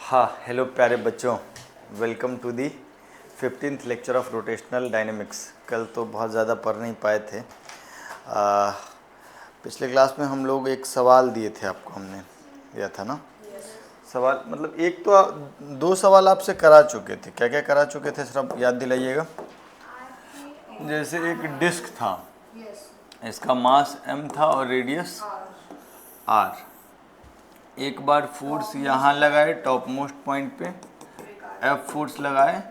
हाँ, हेलो प्यारे बच्चों, welcome to the 15th lecture of rotational dynamics. कल तो बहुत ज़्यादा पढ़ नहीं पाए थे। पिछले क्लास में हम लोग एक सवाल दिए थे आपको, हमने दिया था ना। सवाल मतलब एक तो दो सवाल आपसे करा चुके थे। क्या क्या करा चुके थे सर, आप याद दिलाइएगा। जैसे एक डिस्क था, इसका मास m था और रेडियस r। एक बार फोर्स यहाँ लगाए टॉप मोस्ट पॉइंट पे, F फोर्स लगाए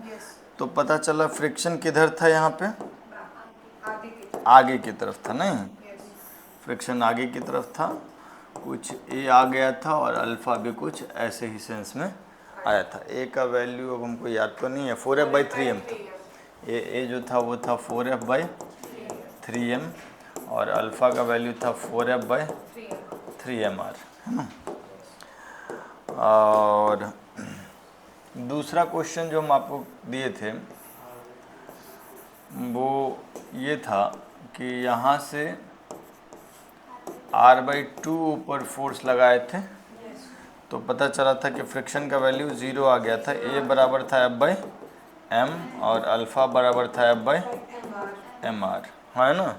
तो पता चला फ्रिक्शन किधर था, यहाँ पे आगे की तरफ था। नहीं, फ्रिक्शन आगे की तरफ था, कुछ A आ गया था और अल्फा भी कुछ ऐसे ही सेंस में आया था। A का वैल्यू अब हमको याद तो नहीं है, 4F/3m था। A जो था वो था 4F/3m और अल्फा का वैल्यू था 4F/3mr, है ना। और दूसरा क्वेश्चन जो हम आपको दिए थे वो ये था कि यहाँ से r/2 ऊपर फोर्स लगाए थे तो पता चला था कि फ्रिक्शन का वैल्यू 0 आ गया था। A बराबर था F/m और अल्फ़ा बराबर था F/mr, है ना।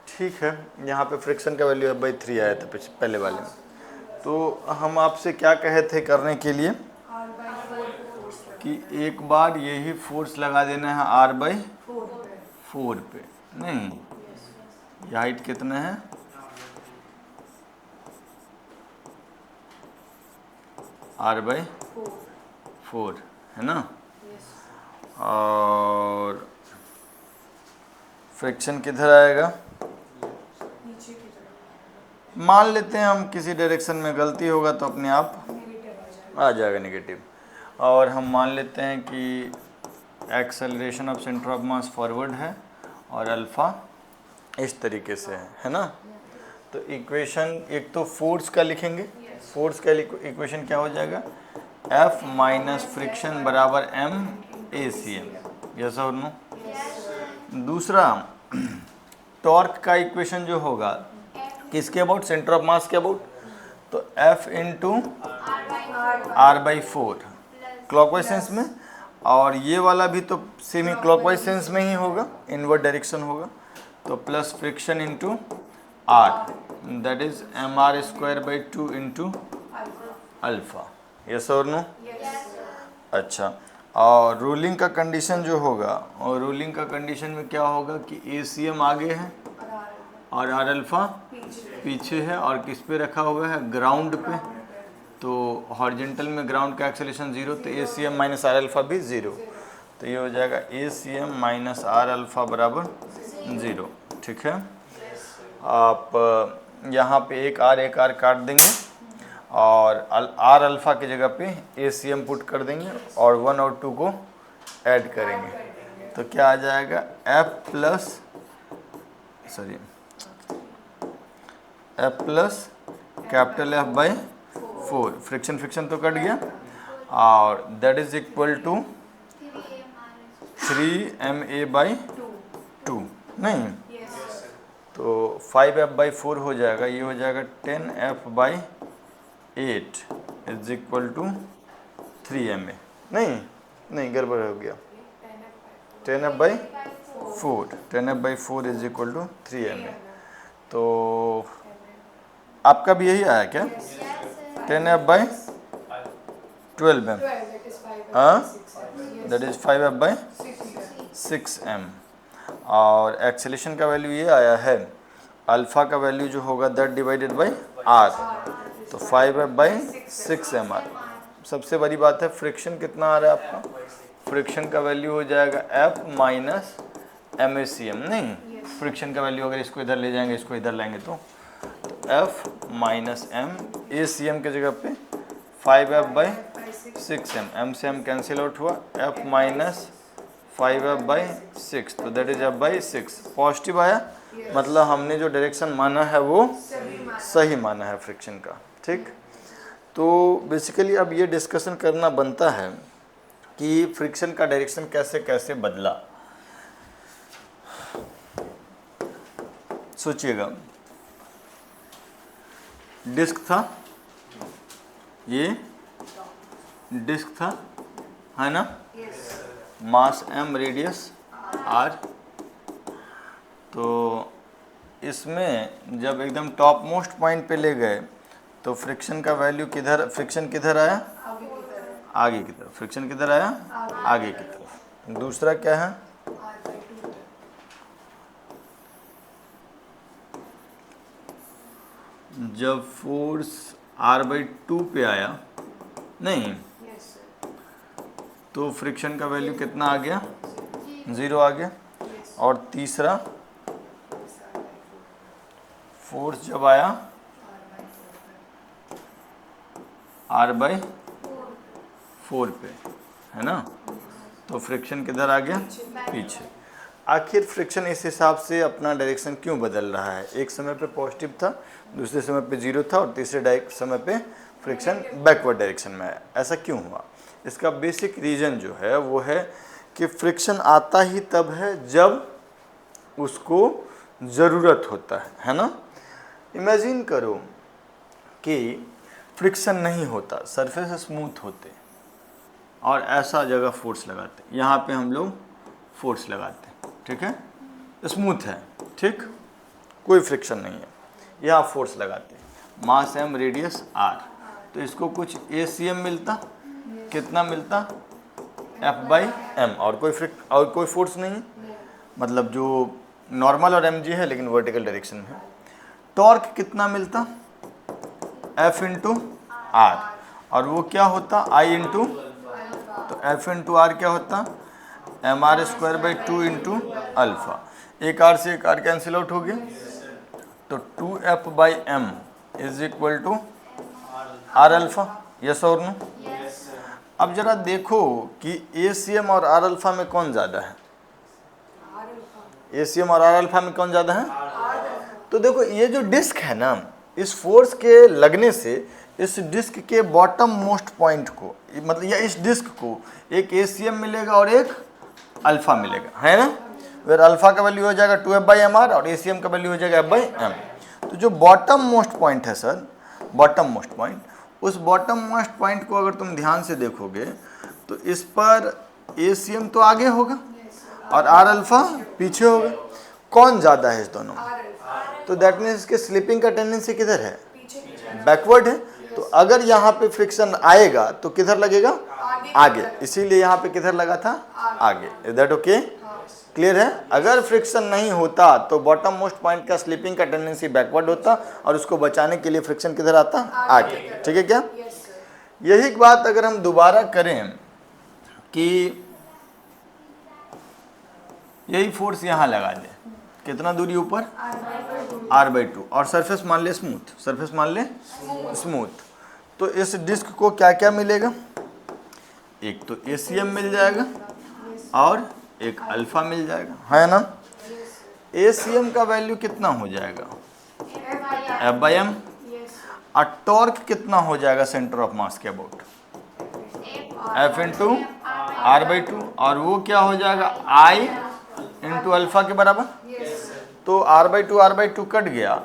ठीक है, यहाँ पे फ्रिक्शन का वैल्यू F/3 आया था पहले वाले में। तो हम आपसे क्या कहे थे करने के लिए कि एक बार यही फोर्स लगा देना है r/4 पे। नहीं, ये हाइट कितना है, r/4, है ना। और फ्रिक्शन किधर आएगा, मान लेते हैं हम किसी डायरेक्शन में गलती होगा तो अपने आप आ जाएगा नेगेटिव। और हम मान लेते हैं कि acceleration of centre of mass forward है और अल्फ़ा इस तरीके से है ना। तो इक्वेशन एक तो फोर्स का लिखेंगे, फोर्स का इक्वेशन क्या हो जाएगा, F माइनस फ्रिक्शन बराबर m/cm, यस और नो। दूसरा टॉर्क का इक्वेशन जो होगा किसके अबाउट, सेंटर ऑफ मास के अबाउट, तो F into r/4 clockwise sense में, और ये वाला भी तो सेमी क्लॉकवाइज सेंस में ही होगा, इनवर्ड डायरेक्शन होगा। तो plus friction into r, that is mr² into alpha, yes और नो। अच्छा, और रूलिंग का कंडीशन जो होगा, और रूलिंग का कंडीशन में क्या होगा कि ACM आगे है और r अल्फा पीछे है, और किस पे रखा हुआ है, ग्राउंड पे। तो हॉरिजेंटल में ग्राउंड का एक्सेलरेशन 0, तो ACM माइनस r अल्फा भी 0। तो ये हो जाएगा ACM माइनस r अल्फा बराबर 0। ठीक है, आप यहाँ पे एक r काट देंगे और r अल्फा की जगह पे ACM पुट कर देंगे और 1 और 2 को ऐड करेंगे तो क्या आ जाएगा, F plus capital F/4, friction तो कट गया, और that is equal to 3ma/2। नहीं, तो 5F/4 हो जाएगा, ये हो जाएगा 10F/8 is equal to 3ma। नहीं गड़बड़ हो गया, 10F/4 is equal to 3ma। तो आपका भी यही आया क्या, 10F/12m, दैट इज 5F/6m। और एक्सेलेरेशन का वैल्यू ये आया है, अल्फा का वैल्यू जो होगा दैट डिवाइडेड बाय r, तो 5F/6mr। सबसे बड़ी बात है फ्रिक्शन कितना आ रहा है आपका, फ्रिक्शन का वैल्यू हो जाएगा F माइनस MACM। नहीं, फ्रिक्शन का वैल्यू अगर इसको इधर ले जाएंगे, इसको इधर लाएंगे तो F माइनस MACM के जगह पे 5F/6m, m से m कैंसिल आउट हुआ, F माइनस 5F/6, तो दैट इज F/6। पॉजिटिव आया, मतलब हमने जो डायरेक्शन माना है वो सही माना है फ्रिक्शन का। ठीक, तो बेसिकली अब ये डिस्कशन करना बनता है कि फ्रिक्शन का डायरेक्शन कैसे कैसे बदला। सोचिएगा, डिस्क था, ये डिस्क था, है ना, मास m, रेडियस r। तो इसमें जब एकदम टॉप मोस्ट पॉइंट पे ले गए तो फ्रिक्शन का वैल्यू किधर, फ्रिक्शन किधर आया, आगे की तरफ, फ्रिक्शन किधर आया, आगे की तरफ। दूसरा क्या है, जब फोर्स r/2 पे आया, नहीं, तो फ्रिक्शन का वैल्यू कितना आ गया, 0 आ गया। और तीसरा, फोर्स जब आया r/4 पे, है ना, तो फ्रिक्शन किधर आ गया, पीछे। आखिर फ्रिक्शन इस हिसाब से अपना डायरेक्शन क्यों बदल रहा है, एक समय पे पॉजिटिव था, दूसरे समय पे 0 था, और तीसरे समय पे फ्रिक्शन बैकवर्ड डायरेक्शन में आया, ऐसा क्यों हुआ? इसका बेसिक रीज़न जो है वो है कि फ्रिक्शन आता ही तब है जब उसको ज़रूरत होता है ना। इमेजिन करो कि फ्रिक्शन नहीं होता, सरफेस स्मूथ होते और ऐसा जगह फोर्स लगाते, यहाँ पे हम लोग फोर्स लगाते, ठीक है, स्मूथ है, ठीक, कोई फ्रिक्शन नहीं है, यहाँ फोर्स लगाते, मास m, रेडियस r, तो इसको कुछ ACM मिलता, कितना मिलता, F/m, और कोई फोर्स नहीं है, मतलब जो नॉर्मल और mg है लेकिन वर्टिकल डायरेक्शन में है। टॉर्क कितना मिलता, F × r, और वो क्या होता, I × तो F × r क्या होता, mr² × अल्फा। एक r से एक r कैंसिल आउट हो गया, तो 2F/m = r अल्फा, यस और नो। अब जरा देखो कि ACM और r अल्फा में कौन ज़्यादा है, ACM और r अल्फा में कौन ज़्यादा है? तो देखो ये जो डिस्क है ना, इस फोर्स के लगने से इस डिस्क के बॉटम मोस्ट पॉइंट को, मतलब या इस डिस्क को एक ACM मिलेगा और एक अल्फा मिलेगा, है ना, फिर अल्फा का वैल्यू हो जाएगा 2F/mr और ACM का वैल्यू हो जाएगा F/m। तो जो बॉटम मोस्ट पॉइंट है सर, बॉटम मोस्ट पॉइंट, उस बॉटम मोस्ट पॉइंट को अगर तुम ध्यान से देखोगे तो इस पर ACM तो आगे होगा और r अल्फा पीछे होगा, कौन ज़्यादा है इस दोनों में? तो दैट मीन्स इसके स्लिपिंग का टेंडेंसी किधर है, बैकवर्ड है। तो अगर यहाँ पे फ्रिक्शन आएगा तो किधर लगेगा, आगे, इसीलिए यहाँ पे किधर लगा था, आगे। इज दैट ओके, क्लियर है? अगर फ्रिक्शन नहीं होता तो बॉटम मोस्ट पॉइंट का स्लिपिंग का टेंडेंसी बैकवर्ड होता और उसको बचाने के लिए फ्रिक्शन किधर आता, आगे, ठीक है क्या? यही बात अगर हम दोबारा करें कि यही फोर्स यहाँ लगा दे, कितना दूरी ऊपर, r/2, और सरफेस मान ले स्मूथ, सरफेस मान ले स्मूथ, तो इस डिस्क को क्या क्या मिलेगा, एक तो ACM मिल जाएगा और एक अल्फा मिल जाएगा, है ना। ACM का वैल्यू कितना हो जाएगा, F/m, और टॉर्क कितना हो जाएगा सेंटर ऑफ मास के अबाउट, F × r/2, और वो क्या हो जाएगा, I × अल्फा के बराबर। तो r/2 कट गया,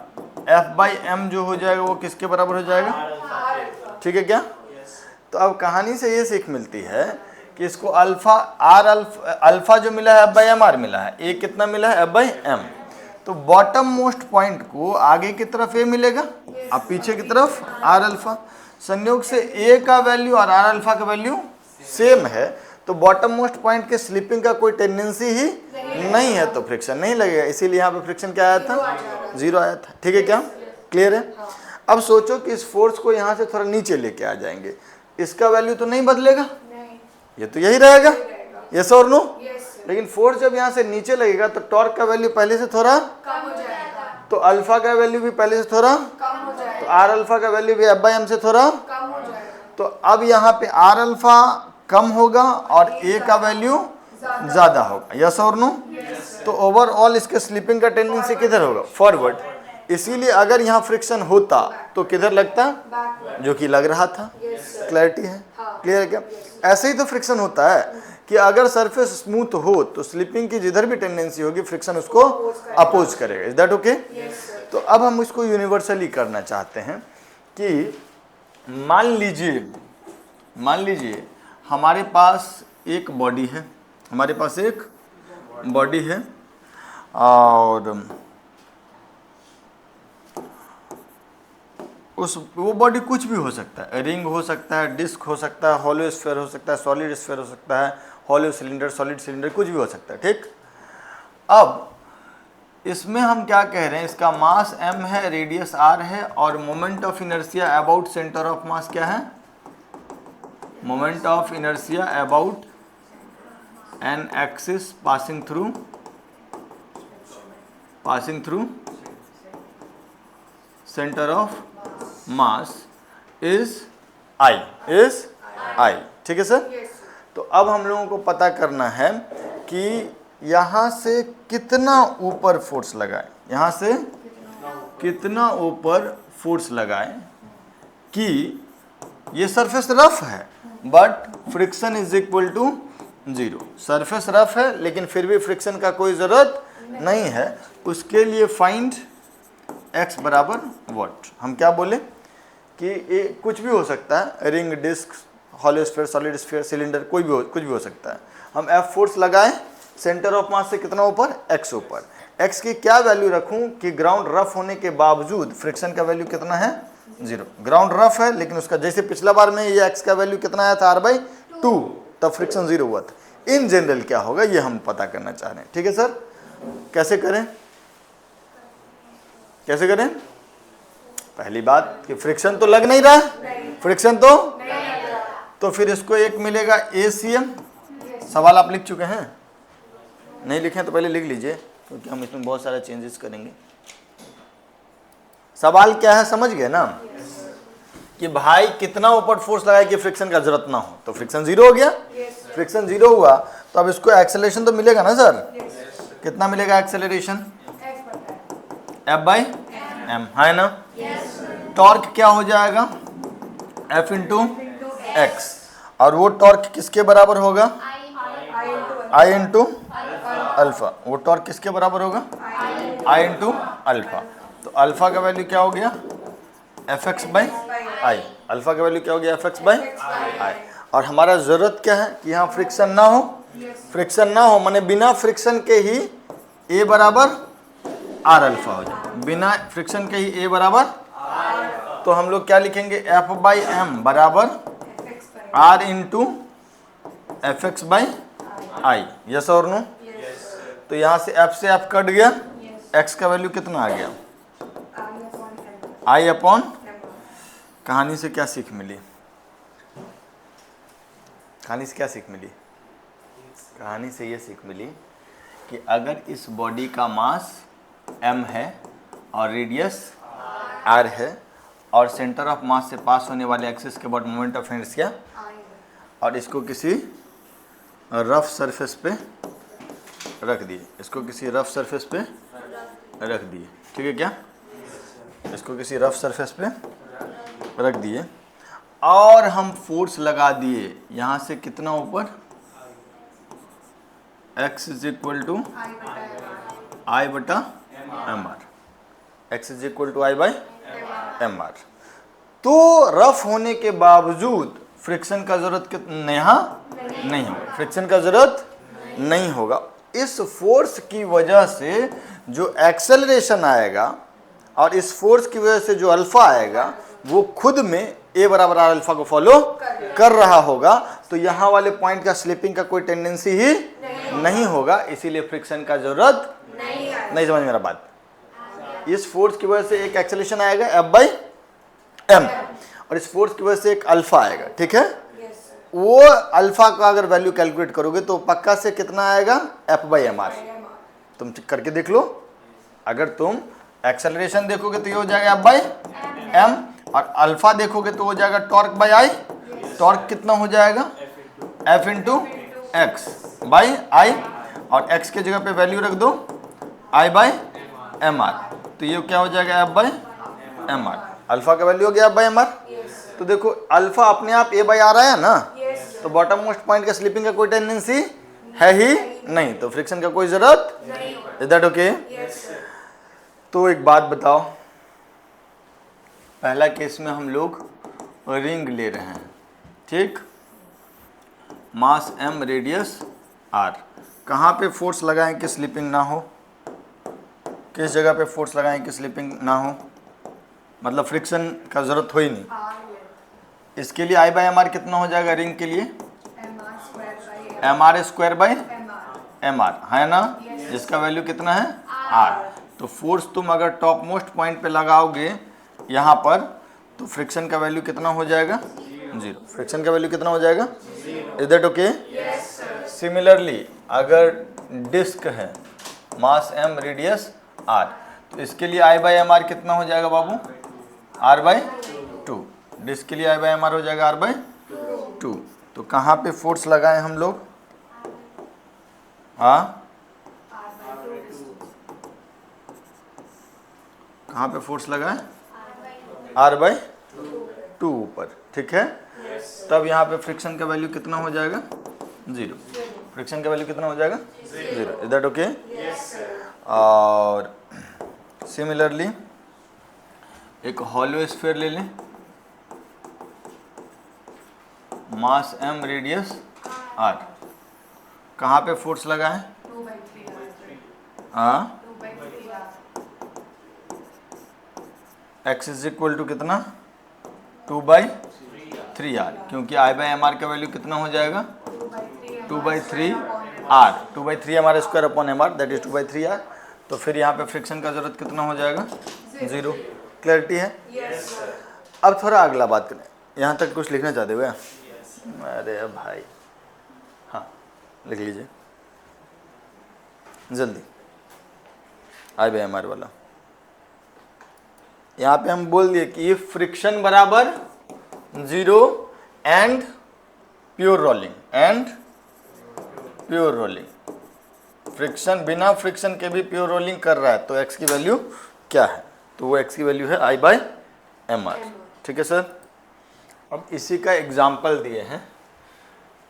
F/m जो हो जाएगा वो किसके बराबर हो जाएगा, ठीक है क्या? तो अब कहानी से ये सीख मिलती है कि इसको अल्फा जो मिला है F/mr मिला है, A कितना मिला है, F/m। तो बॉटम मोस्ट पॉइंट को आगे की तरफ A मिलेगा और पीछे की तरफ r अल्फा। संयोग से A का वैल्यू और r अल्फा का वैल्यू सेम है, तो बॉटम मोस्ट पॉइंट के स्लिपिंग का कोई टेंडेंसी ही नहीं है, तो फ्रिक्शन नहीं लगेगा, इसीलिए यहाँ पे फ्रिक्शन क्या आया था, 0 आया था, ठीक है क्या, क्लियर है? अब सोचो कि इस फोर्स को यहाँ से थोड़ा नीचे लेके आ जाएंगे, इसका वैल्यू तो नहीं बदलेगा, ये तो यही रहेगा, यस और नो। लेकिन फोर्स जब यहाँ से नीचे लगेगा तो टॉर्क का वैल्यू पहले से थोड़ा कम हो जाएगा, तो अल्फा का वैल्यू भी पहले से थोड़ा कम हो जाएगा, तो r अल्फा का वैल्यू भी F/m से थोड़ा कम हो जाएगा। तो अब यहाँ पे r अल्फा कम होगा और A का वैल्यू ज़्यादा होगा, यस और नो। तो ओवरऑल इसके स्लिपिंग का टेंडेंसी किधर होगा, फॉरवर्ड। इसीलिए अगर यहाँ फ्रिक्शन होता तो किधर लगता, जो कि लग रहा था, क्लैरिटी है, क्लियर है क्या? ऐसे ही तो फ्रिक्शन होता है कि अगर सरफेस स्मूथ हो तो स्लिपिंग की जिधर भी टेंडेंसी होगी फ्रिक्शन उसको अपोज करेगा, इज दैट ओके? तो अब हम इसको यूनिवर्सली करना चाहते हैं कि मान लीजिए हमारे पास एक बॉडी है, हमारे पास एक बॉडी है और वो बॉडी कुछ भी हो सकता है, रिंग हो सकता है, डिस्क हो सकता है, हॉलो स्फीयर हो सकता है, सॉलिड स्फीयर हो सकता है, हॉलो सिलेंडर, सॉलिड सिलेंडर, कुछ भी हो सकता है। ठीक, अब इसमें हम क्या कह रहे हैं, इसका मास m है, रेडियस r है और moment of inertia about centre of मास क्या है, moment of inertia about an axis passing through centre of mass is I। ठीक है सर। तो अब हम लोगों को पता करना है कि यहाँ से कितना ऊपर फोर्स लगाए, यहाँ से कितना ऊपर फोर्स लगाए कि ये सरफेस रफ है but friction is equal to 0। Surface rough है लेकिन फिर भी फ्रिक्शन का कोई ज़रूरत नहीं है। उसके लिए फाइंड x बराबर वॉट। हम क्या बोले कि ये कुछ भी हो सकता है, ring, disc, hollow sphere, solid sphere, cylinder, कुछ भी हो सकता है। हम F फोर्स लगाएं सेंटर ऑफ मास से कितना ऊपर, x ऊपर। x की क्या वैल्यू रखूं कि ग्राउंड रफ होने के बावजूद फ्रिक्शन का वैल्यू कितना है, 0। ग्राउंड रफ है लेकिन उसका जैसे पिछला बार में ये x का वैल्यू कितना आया था, r/2, तब फ्रिक्शन 0 हुआ था। इन जनरल क्या होगा ये हम पता करना चाह रहे हैं। ठीक है सर, कैसे करें, पहली बात कि फ्रिक्शन तो लग नहीं रहा है, फ्रिक्शन तो फिर इसको एक मिलेगा ACM। सवाल आप लिख चुके हैं, नहीं लिखे तो पहले लिख लीजिए क्योंकि हम इसमें बहुत सारे चेंजेस करेंगे। सवाल क्या है समझ गए ना, कि भाई कितना ऊपर फोर्स लगाए कि फ्रिक्शन का जरूरत ना हो, तो फ्रिक्शन 0 हो गया। फ्रिक्शन 0 हुआ तो अब इसको एक्सेलरेशन तो मिलेगा ना सर। कितना मिलेगा एक्सेलरेशन, F/m, है ना। टॉर्क क्या हो जाएगा, F इंटू एक्स, और वो टॉर्क किसके बराबर होगा, I इंटू अल्फा। वो टॉर्क किसके बराबर होगा, I इंटू अल्फा। तो अल्फा का वैल्यू क्या हो गया, Fx/I। अल्फा का वैल्यू क्या हो गया, Fx/I। और हमारा ज़रूरत क्या है कि यहाँ फ्रिक्शन ना हो, फ्रिक्शन ना हो माने बिना फ्रिक्शन के ही A बराबर R अल्फा हो जाए, बिना फ्रिक्शन के ही A बराबर। तो हम लोग क्या लिखेंगे, F/m बराबर R इंटू Fx/I। यस और नो। तो यहाँ से F से F कट गया, X का वैल्यू कितना आ गया, I/m। कहानी से क्या सीख मिली, कहानी से क्या सीख मिली, कहानी से ये सीख मिली कि अगर इस बॉडी का मास m है और रेडियस r है और सेंटर ऑफ मास से पास होने वाले एक्सिस के बाद मोमेंट ऑफ इनर्शिया, और इसको किसी रफ सरफेस पे रख दिए, इसको किसी रफ सरफेस पे रख दिए, ठीक है क्या, इसको किसी रफ सरफेस पे रख दिए और हम फोर्स लगा दिए यहाँ से कितना ऊपर, x is equal to I/mr, x is equal to I/mr। तो रफ होने के बावजूद फ्रिक्शन का जरूरत यहाँ नहीं होगा, फ्रिक्शन का जरूरत नहीं होगा। इस फोर्स की वजह से जो एक्सेलरेशन आएगा और इस फोर्स की वजह से जो अल्फा आएगा वो खुद में A बराबर R अल्फा को फॉलो कर रहा होगा। तो यहाँ वाले पॉइंट का स्लिपिंग का कोई टेंडेंसी ही नहीं होगा, इसीलिए फ्रिक्शन का जरूरत नहीं। समझ मेरा बात, इस फोर्स की वजह से एक एक्सेलरेशन आएगा F/m और इस फोर्स की वजह से एक अल्फा आएगा, ठीक है। वो अल्फा का अगर वैल्यू कैलकुलेट करोगे तो पक्का से कितना आएगा, F/mr। तुम करके देख लो, अगर तुम एक्सेलरेशन देखोगे तो ये हो जाएगा F/m और अल्फा देखोगे तो हो जाएगा टॉर्क/I। टॉर्क कितना हो जाएगा, F इंटू x/I, और x के जगह पे वैल्यू रख दो I/mr, तो ये क्या हो जाएगा F/mr। अल्फा का वैल्यू हो गया F/mr। तो देखो अल्फा अपने आप A/R आया ना, तो बॉटम मोस्ट पॉइंट का स्लिपिंग का कोई टेंडेंसी है ही नहीं, तो फ्रिक्शन का कोई जरूरत, इज दैट ओके। तो एक बात बताओ, पहला केस में हम लोग रिंग ले रहे हैं, ठीक, मास m रेडियस r, कहाँ पे फोर्स लगाएं कि स्लिपिंग ना हो, किस जगह पे फोर्स लगाएं कि स्लिपिंग ना हो, मतलब फ्रिक्शन का ज़रूरत हो ही नहीं। इसके लिए I/mr कितना हो जाएगा रिंग के लिए, mr² है ना, जिसका वैल्यू कितना है r। तो फोर्स तुम अगर टॉप मोस्ट पॉइंट पे लगाओगे यहाँ पर, तो फ्रिक्शन का वैल्यू कितना हो जाएगा, 0। फ्रिक्शन का वैल्यू कितना हो जाएगा, इज दैट ओके? सिमिलरली अगर डिस्क है मास m रेडियस r, तो इसके लिए I/mr कितना हो जाएगा बाबू, r/2। डिस्क के लिए I/mr हो जाएगा r/2। तो कहाँ पे फोर्स लगाएं हम लोग, हाँ कहाँ पे फोर्स लगाएं, r/2 ऊपर, ठीक है। तब यहाँ पे फ्रिक्शन का वैल्यू कितना हो जाएगा, 0। फ्रिक्शन का वैल्यू कितना हो जाएगा, 0। Is that okay? और सिमिलरली एक हॉलो स्फीयर ले लें, मास m रेडियस r, कहाँ पे फोर्स लगाएं, हाँ x इज इक्वल टू कितना, 2/3r, क्योंकि I/mr का वैल्यू कितना हो जाएगा, 2/3r, 2/3mr² that is 2/3r। तो फिर यहाँ पे फ्रिक्शन का जरूरत कितना हो जाएगा, 0। क्लैरिटी है? अब थोड़ा अगला बात करें, यहाँ तक कुछ लिखना चाहते हुए? अरे भाई हाँ लिख लीजिए जल्दी, I/mr वाला। यहाँ पे हम बोल दिए कि फ्रिक्शन बराबर 0 एंड प्योर रोलिंग, फ्रिक्शन बिना फ्रिक्शन के भी प्योर रोलिंग कर रहा है, तो x की वैल्यू क्या है, तो वो x की वैल्यू है I/mr, ठीक है सर। अब इसी का एग्जाम्पल दिए हैं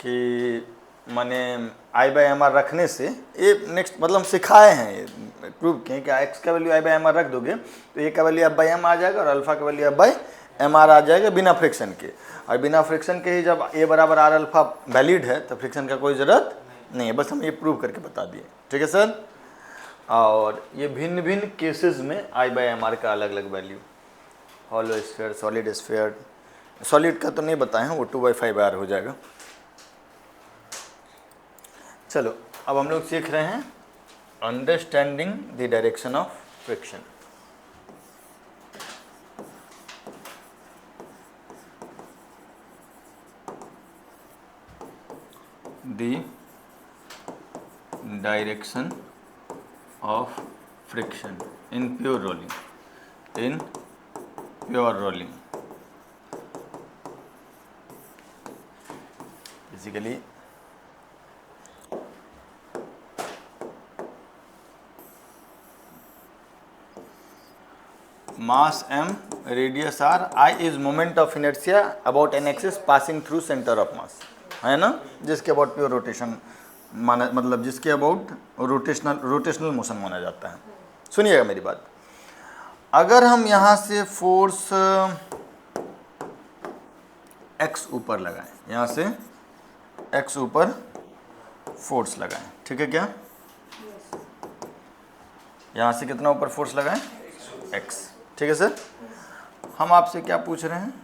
कि माने I/mr रखने से ये नेक्स्ट मतलब सिखाए हैं, ये प्रूव किए कि x का वैल्यू I/mr रख दोगे तो a का वैल्यू F/m आ जाएगा और अल्फा का वैल्यू F/mr आ जाएगा बिना फ्रिक्शन के। और बिना फ्रिक्शन के ही जब a बराबर r अल्फा वैलिड है तो फ्रिक्शन का कोई ज़रूरत नहीं है, बस हम ये प्रूव करके बता दिए, ठीक है सर। और ये भिन्न भिन्न केसेस में I/mr का अलग अलग value, hollow sphere, solid sphere, solid का तो नहीं बताए हैं, वो 2/5r हो जाएगा। चलो अब हम लोग सीख रहे हैं understanding the direction of friction. The direction of friction in pure rolling, basically mass m radius r, I is moment of inertia about an axis passing through center of mass, है ना, जिसके अबाउट प्योर रोटेशन माना, मतलब जिसके about rotational motion माना जाता है। सुनिएगा मेरी बात, अगर हम यहाँ से फोर्स x ऊपर लगाएं, यहाँ से x ऊपर फोर्स लगाएं, ठीक है क्या, यहाँ से कितना ऊपर फोर्स लगाएं, x, ठीक है सर। हम आपसे क्या पूछ रहे हैं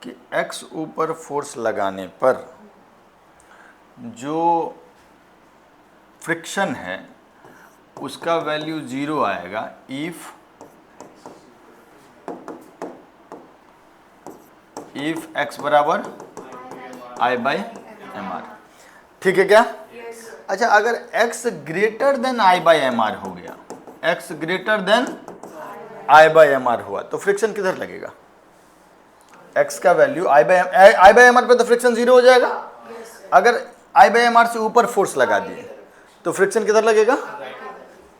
कि x ऊपर फोर्स लगाने पर जो फ्रिक्शन है उसका वैल्यू 0 आएगा इफ x बराबर I/mr, ठीक है क्या। अच्छा, अगर x ग्रेटर देन I/mr हो गया, x ग्रेटर देन I/mr हुआ तो फ्रिक्शन किधर लगेगा, x का वैल्यू I/mr पे तो फ्रिक्शन 0 हो जाएगा। अगर I/mr से ऊपर फोर्स लगा दिए तो फ्रिक्शन किधर लगेगा,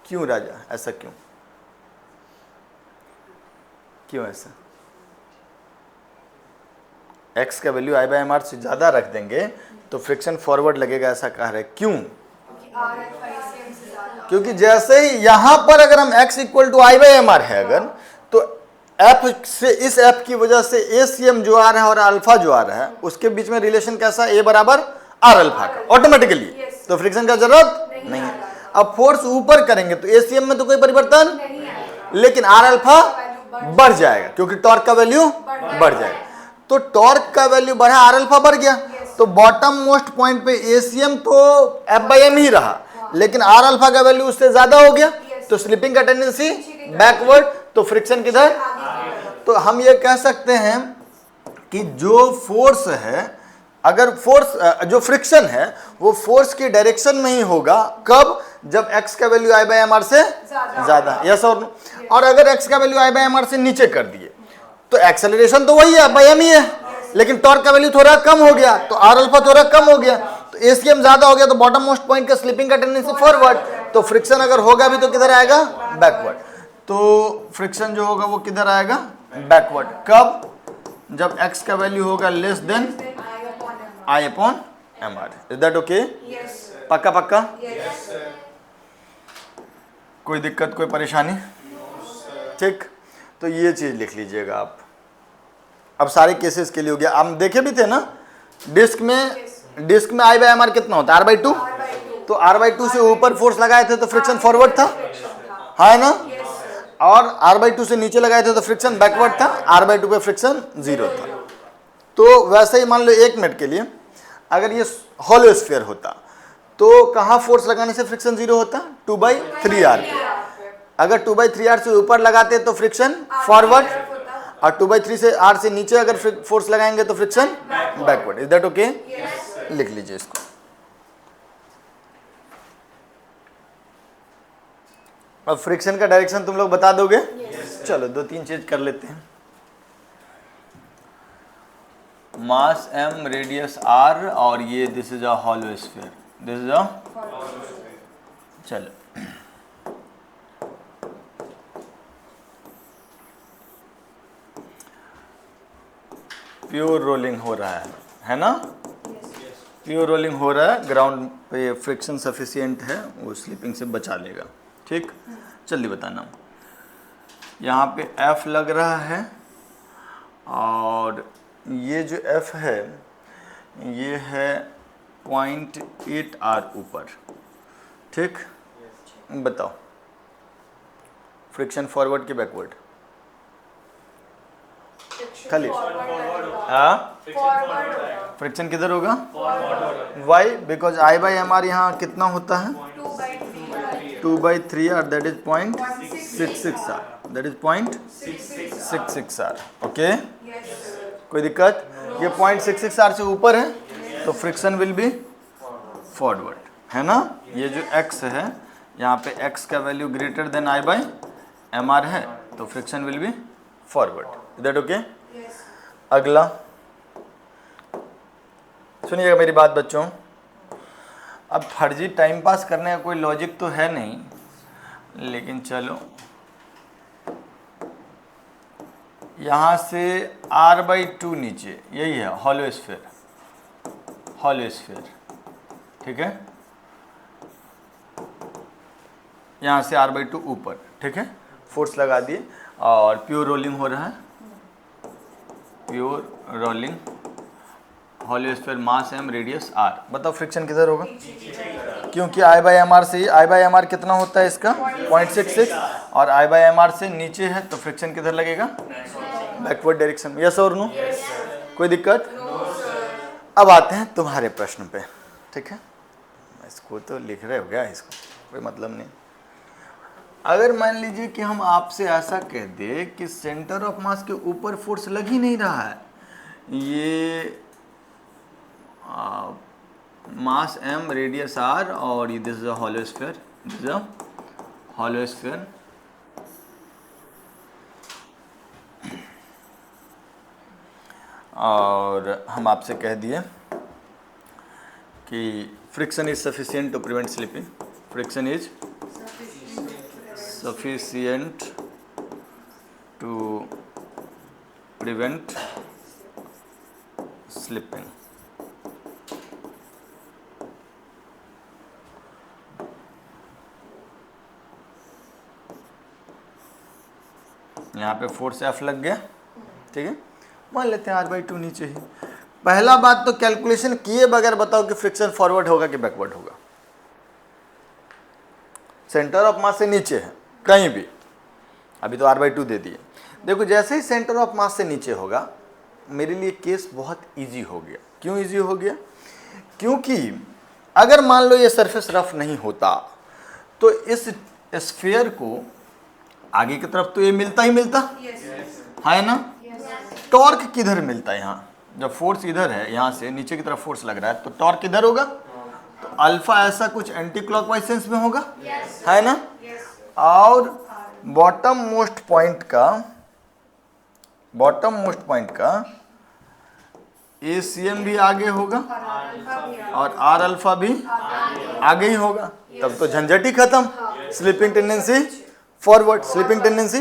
क्यों राजा, ऐसा क्यों ऐसा, x का वैल्यू I/mr से ज़्यादा रख देंगे तो फ्रिक्शन फॉरवर्ड लगेगा, ऐसा कह रहे हैं, क्यों, क्योंकि जैसे ही यहाँ पर अगर हम x इक्वल टू I/mr है अगर, तो एफ से, इस एफ की वजह से एसीएम जो आ रहा है और अल्फा जो आ रहा है उसके बीच में रिलेशन कैसा, ए बराबर आर अल्फा का ऑटोमेटिकली, तो फ्रिक्शन का जरूरत नहीं है। अब फोर्स ऊपर करेंगे तो एसीएम में तो कोई परिवर्तन, लेकिन आर अल्फा बढ़ जाएगा क्योंकि टॉर्क का वैल्यू बढ़ जाएगा। तो टॉर्क का वैल्यू बढ़ा, आर अल्फा बढ़ गया, तो बॉटम मोस्ट पॉइंट पे एसीएम तो एफ बाई एम ही रहा, लेकिन आर अल्फा का वैल्यू उससे ज्यादा हो गया, तो स्लिपिंग का टेंडेंसी बैकवर्ड, तो फ्रिक्शन किधर। तो हम ये कह सकते हैं कि जो फोर्स है, अगर फोर्स जो फ्रिक्शन है वो फोर्स की डायरेक्शन में ही होगा, कब, जब x का value I by M R से ज्यादा, यस और नो। और अगर x का value I by M R से नीचे कर दिए तो एक्सेलरेशन तो वही है, बाई एम ही है, लेकिन टॉर्क का वैल्यू थोड़ा कम हो गया, तो आर अल्फा थोड़ा कम हो गया, तो एसीएम ज्यादा हो गया, तो बॉटम मोस्ट पॉइंट का स्लिपिंग का टेंडेंसी फॉरवर्ड, तो फ्रिक्शन अगर होगा भी तो किधर आएगा, बैकवर्ड। तो फ्रिक्शन जो होगा वो किधर आएगा, बैकवर्ड। कब, जब x का वैल्यू होगा less than I upon M R. Is that okay? पक्का पक्का? कोई दिक्कत, कोई परेशानी? ठीक, तो ये चीज लिख लीजिएगा आप। अब सारे केसेस के लिए हो गया, हम देखे भी थे ना, डिस्क में आई बाई एम आर कितना होता है, आर बाई टू, तो आर बाई टू से ऊपर फोर्स लगाए थे तो फ्रिक्शन फॉरवर्ड था, है ना, और आर बाई टू से नीचे लगाए थे तो फ्रिक्शन बैकवर्ड था, आर बाई टू पे फ्रिक्शन जीरो था। तो वैसे ही मान लो 1 मिनट के लिए अगर ये हॉलो स्फीयर होता तो कहाँ फोर्स लगाने से फ्रिक्शन जीरो होता, 2/3r। अगर 2/3r से ऊपर लगाते तो फ्रिक्शन फॉरवर्ड, और 2/3 से r से नीचे अगर फोर्स लगाएंगे तो friction backward. Is that okay? लिख लीजिए इसको। अब फ्रिक्शन का डायरेक्शन तुम लोग बता दोगे? चलो 2-3 चीज कर लेते हैं। मास m, रेडियस r, और ये this is a hollow sphere, this is अ, चलो प्योर रोलिंग हो रहा है ना? प्योर रोलिंग हो रहा है, ग्राउंड पे फ्रिक्शन सफिशिएंट है, वो स्लिपिंग से बचा लेगा। ठीक, जल्दी बताना। यहाँ पे F लग रहा है, और ये जो F है ये है 0.8r ऊपर। ठीक, बताओ फ्रिक्शन फॉरवर्ड की बैकवर्ड? खाली फ्रिक्शन किधर होगा, why, because I by M R यहाँ कितना होता है, 2/3r, that is 0.66r, that is 0.66r। Okay, कोई दिक्कत? ये 0.66r से ऊपर है तो फ्रिक्शन विल बी फॉरवर्ड, है ना। ये जो x है यहाँ पे x का value greater than I by M R है तो friction will be forward. Is that okay? अगला सुनिएगा मेरी बात बच्चों, अब फर्जी टाइम पास करने का कोई लॉजिक तो है नहीं, लेकिन चलो यहाँ से r/2 नीचे, यही है हॉलो स्फीयर, हॉलो स्फीयर, ठीक है, यहाँ से r/2 ऊपर, ठीक है, फोर्स लगा दिए और प्योर रोलिंग हो रहा है, प्योर रोलिंग, हॉलो स्फीयर, मास m, रेडियस r। बताओ फ्रिक्शन किधर होगा, क्योंकि आई बाई एम आर से ही, आई बाई एम आर कितना होता है इसका 0.66, और आई बाई एम आर से नीचे है तो फ्रिक्शन किधर लगेगा, बैकवर्ड डायरेक्शन में। यस और नो? कोई दिक्कत? अब आते हैं तुम्हारे प्रश्न पे, ठीक है, इसको तो लिख रहे हो गया, इसको कोई मतलब नहीं। अगर मान लीजिए कि हम आपसे ऐसा कह दे कि सेंटर ऑफ मास के ऊपर फोर्स लग ही नहीं रहा है, ये मास m, रेडियस r, और ये this is a hollow sphere, this is a hollow sphere, और हम आपसे कह दिए कि friction is sufficient to prevent slipping, friction is sufficient to prevent slipping. यहाँ पे फोर्स F लग गया, ठीक है। मान लेते हैं R/2 नीचे ही। पहला बात तो कैलकुलेशन किए बगैर बताओ कि फ्रिक्शन फॉरवर्ड होगा कि बैकवर्ड होगा। सेंटर ऑफ मास से नीचे है कहीं भी, अभी तो R/2 दे दिए। देखो जैसे ही सेंटर ऑफ मास से नीचे होगा, मेरे लिए केस बहुत इजी हो गया। क्यों इजी हो गया? क्योंकि अगर मान लो ये सरफेस रफ नहीं होता तो इस स्फीयर को आगे की तरफ तो ये मिलता ही मिलता है ना। टॉर्क किधर मिलता है? यहाँ जब फोर्स इधर है, यहाँ से नीचे की तरफ फोर्स लग रहा है, तो टॉर्क किधर होगा? तो अल्फा ऐसा कुछ एंटी क्लॉकवाइज सेंस में होगा, है ना। और बॉटम मोस्ट पॉइंट का ACM भी आगे होगा और R अल्फा भी आगे ही होगा। तब तो झंझट ही खत्म। स्लिपिंग टेंडेंसी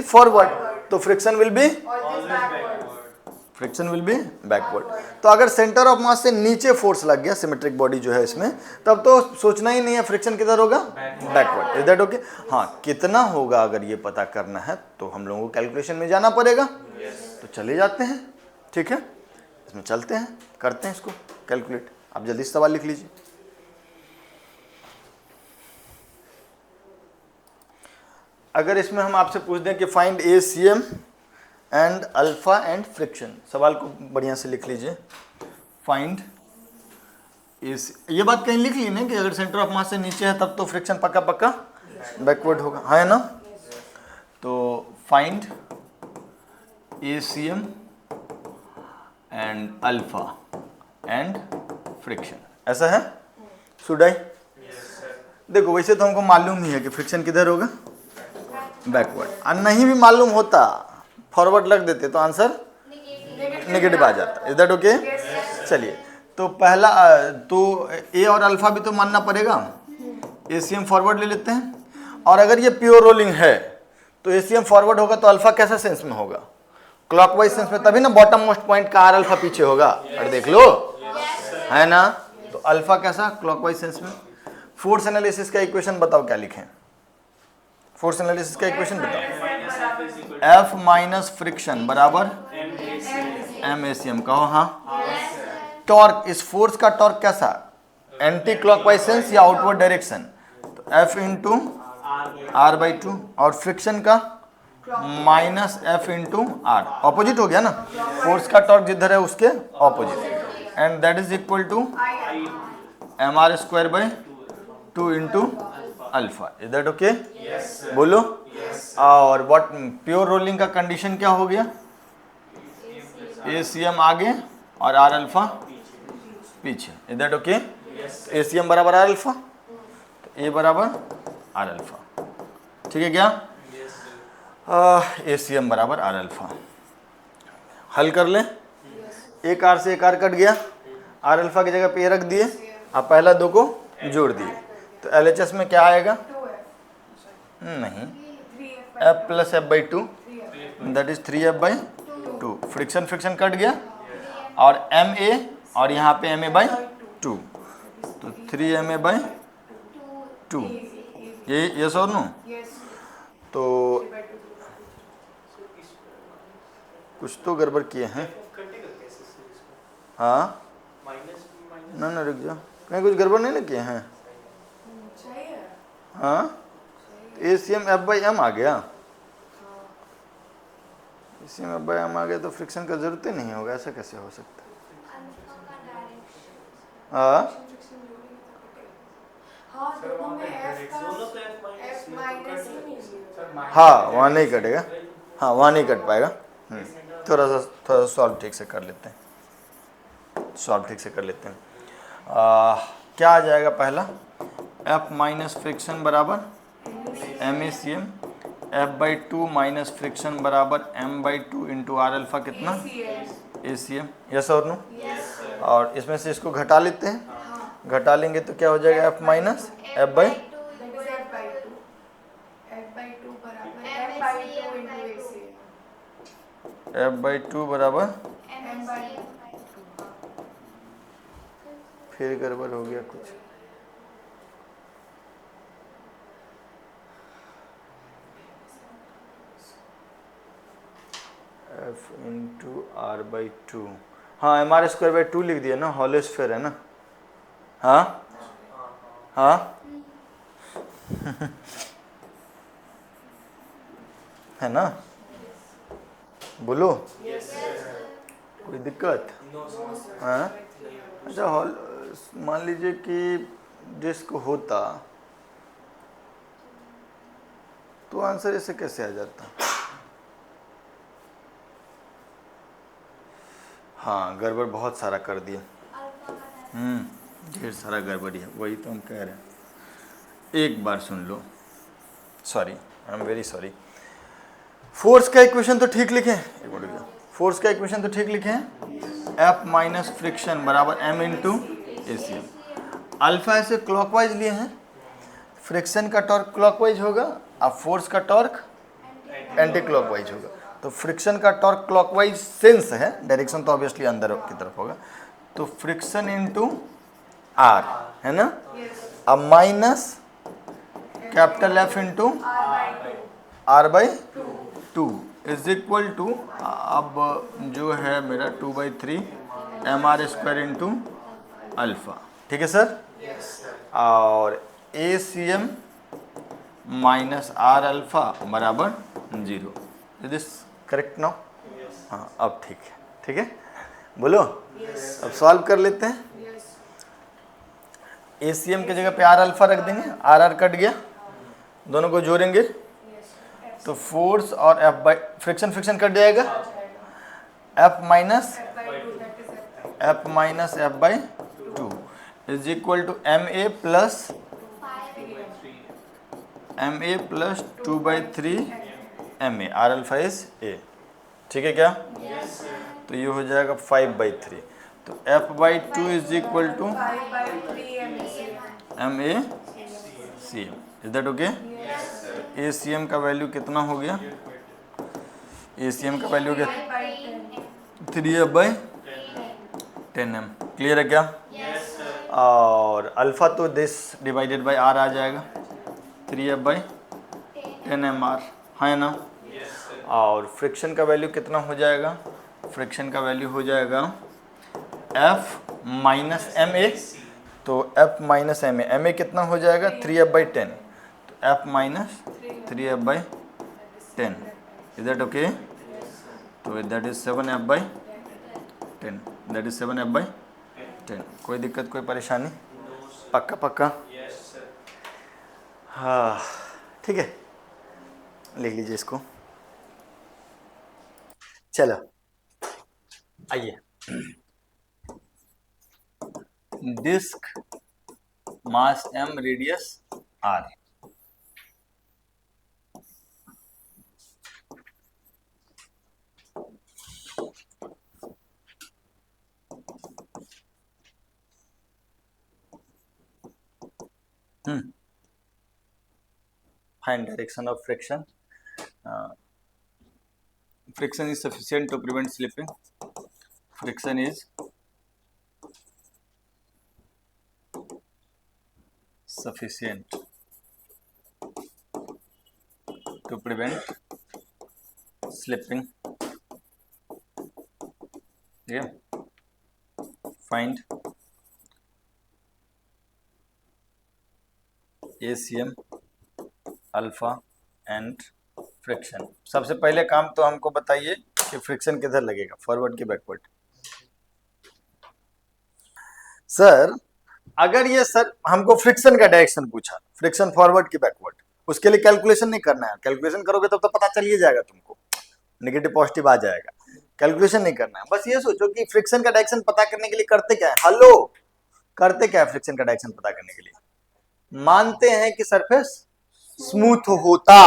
फॉरवर्ड, तो फ्रिक्शन विल बी बैकवर्ड। तो अगर सेंटर ऑफ मास से नीचे फोर्स लग गया, सिमेट्रिक बॉडी जो है इसमें, तब तो सोचना ही नहीं है फ्रिक्शन किधर होगा, बैकवर्ड। Is that okay? हाँ, कितना होगा अगर ये पता करना है तो हम लोगों को कैलकुलेशन में जाना पड़ेगा। तो चले जाते हैं, ठीक है, इसमें चलते हैं, करते हैं इसको कैलकुलेट। आप जल्दी से सवाल लिख लीजिए। अगर इसमें हम आपसे पूछ दें कि find ACM and alpha and friction, सवाल को बढ़िया से लिख लीजिए। फाइंड AC, ये बात कहीं लिख ली ना कि अगर सेंटर ऑफ मास से नीचे है तब तो फ्रिक्शन पक्का बैकवर्ड होगा, है ना। तो find ACM and alpha and friction, ऐसा है। Should I? देखो वैसे तो हमको मालूम ही है कि फ्रिक्शन किधर होगा, बैकवर्ड। और नहीं भी मालूम होता, फॉरवर्ड लग देते तो आंसर नेगेटिव आ जाता। Is that okay? चलिए, तो पहला तो ए और अल्फा भी तो मानना पड़ेगा। ACM फॉरवर्ड ले लेते हैं, और अगर ये प्योर रोलिंग है तो ACM फॉरवर्ड होगा तो अल्फा कैसा सेंस में होगा, क्लॉकवाइज सेंस में, तभी ना बॉटम मोस्ट पॉइंट का R अल्फा पीछे होगा। और देख लो, है ना। तो अल्फा कैसा, क्लॉकवाइज सेंस में। फोर्स एनालिसिस का इक्वेशन बताओ क्या लिखें? फोर्स एनालिसिस का इक्वेशन बताओ। F माइनस फ्रिक्शन बराबर MACM, कहो हाँ। टॉर्क, इस फोर्स का टॉर्क कैसा, एंटी क्लॉकवाइज सेंस या आउटवर्ड डायरेक्शन, तो F इंटू R/2। और फ्रिक्शन का minus F into R, opposite हो गया ना, फोर्स का टॉर्क जिधर है उसके opposite, and that is equal to mr²/2 into alpha. Is that okay? बोलो। और व्हाट प्योर रोलिंग का कंडीशन क्या हो गया? ACM आगे और R अल्फा पीछे। Is that okay? ACM बराबर R अल्फा, तो A बराबर R अल्फा, ठीक है क्या? ACM बराबर R अल्फा। हल कर लें। एक R से एक R कट गया, R अल्फा की जगह पे रख दिए, अब पहला दो को जोड़ दिए, तो LHS में क्या आएगा? नहीं, F plus F/2, that is 3F/2। Friction cut गया, और MA, और यहाँ पे MA/2, तो 3MA/2। ये यस और नो? तो कुछ तो गड़बड़ किए हैं। हाँ ना रुक जाओ, कहीं कुछ गड़बड़ नहीं ना किए हैं। हाँ, ACM F/m आ गया, ACM F/m आ गया तो फ्रिक्शन का जरूरत ही नहीं होगा। ऐसा कैसे हो सकता है? हाँ, हाँ वहाँ नहीं कटेगा, हाँ वहाँ नहीं कट पाएगा। थोड़ा सा सॉल्व ठीक से कर लेते हैं, क्या आ जाएगा? पहला F माइनस फ्रिक्शन बराबर MACM, F/2 माइनस फ्रिक्शन बराबर M/2 इंटू R अल्फा कितना? ACM। यस और नो? और इसमें से इसको घटा लेते हैं, घटा लेंगे तो क्या हो जाएगा? F माइनस F/2 बराबर, फिर गड़बड़ हो गया कुछ। F into R by two. हाँ M R square by two लिख दिया ना, होल स्क्वायर है ना। हाँ हाँ है ना, बोलो। कोई दिक्कत? हाँ अच्छा, हॉल मान लीजिए कि डिस्क होता तो आंसर ऐसे कैसे आ जाता? हाँ गड़बड़ बहुत सारा कर दिया। ढेर सारा गड़बड़ी है, वही तो हम कह रहे हैं। एक बार सुन लो, sorry I am very sorry. Force का इक्वेशन तो ठीक लिखे, एक मिनट, फोर्स का इक्वेशन तो ठीक लिखे हैं, एफ माइनस फ्रिक्शन बराबर M into A C M. Alpha ऐसे क्लॉकवाइज लिए हैं, फ्रिक्शन का टॉर्क क्लॉकवाइज होगा, अब फोर्स का टॉर्क एंटी क्लॉकवाइज होगा। तो फ्रिक्शन का टॉर्क क्लॉकवाइज सेंस है, डायरेक्शन तो ऑब्वियसली अंदर की तरफ होगा, तो फ्रिक्शन इंटू आर है ना। अब minus capital F into R by two is equal to, अब जो है मेरा 2/3 M R square into alpha, ठीक है सर। और A C M minus R alpha बराबर 0। Is this correct now? हाँ अब ठीक है, ठीक है बोलो। अब सॉल्व कर लेते हैं। ए सी एम की जगह पे आर अल्फा रख देंगे, आर आर कट गया, दोनों को जोड़ेंगे तो फोर्स और F by friction, friction cut जाएगा, F minus F by two is equal to M A plus 2/3 M A, R alpha is A, ठीक है क्या? तो ये हो जाएगा 5/3, तो F by two is equal to M A C M. Is that okay? A C M का value कितना हो गया? ए सी एम का वैल्यू क्या? 3/10 एम। क्लियर है क्या? और अल्फा तो दिस डिवाइडेड बाय आर आ जाएगा, 3/10 एम आर है ना। और फ्रिक्शन का वैल्यू कितना हो जाएगा? फ्रिक्शन का वैल्यू हो जाएगा एफ माइनस एम ए, तो एफ माइनस एम ए कितना हो जाएगा? 3/10, तो F minus 3/10। Is that okay? तो दैट इज 7/10, दैट इज 7/10। कोई दिक्कत, कोई परेशानी? पक्का पक्का? हाँ ठीक है, लिख लीजिए इसको। चलो आइए, disc mass m radius r, find direction of friction. Friction is sufficient to prevent slipping. Friction is sufficient to prevent slipping. Yeah. Find ACM, alpha and friction. सबसे पहले काम तो हमको बताइए कि फ्रिक्शन किधर लगेगा, फॉरवर्ड की बैकवर्ड? सर अगर ये सर हमको फ्रिक्शन का डायरेक्शन पूछा, फ्रिक्शन फॉरवर्ड की बैकवर्ड, उसके लिए कैलकुलेशन नहीं करना है। कैलकुलेशन करोगे तब तो पता चल ही जाएगा तुमको, नेगेटिव पॉजिटिव आ जाएगा। कैलकुलेशन नहीं करना है, बस ये सोचो कि फ्रिक्शन का डायरेक्शन पता करने के लिए करते क्या है। हेलो, करते क्या है फ्रिक्शन का डायरेक्शन पता करने के लिए? मानते हैं कि सरफेस स्मूथ होता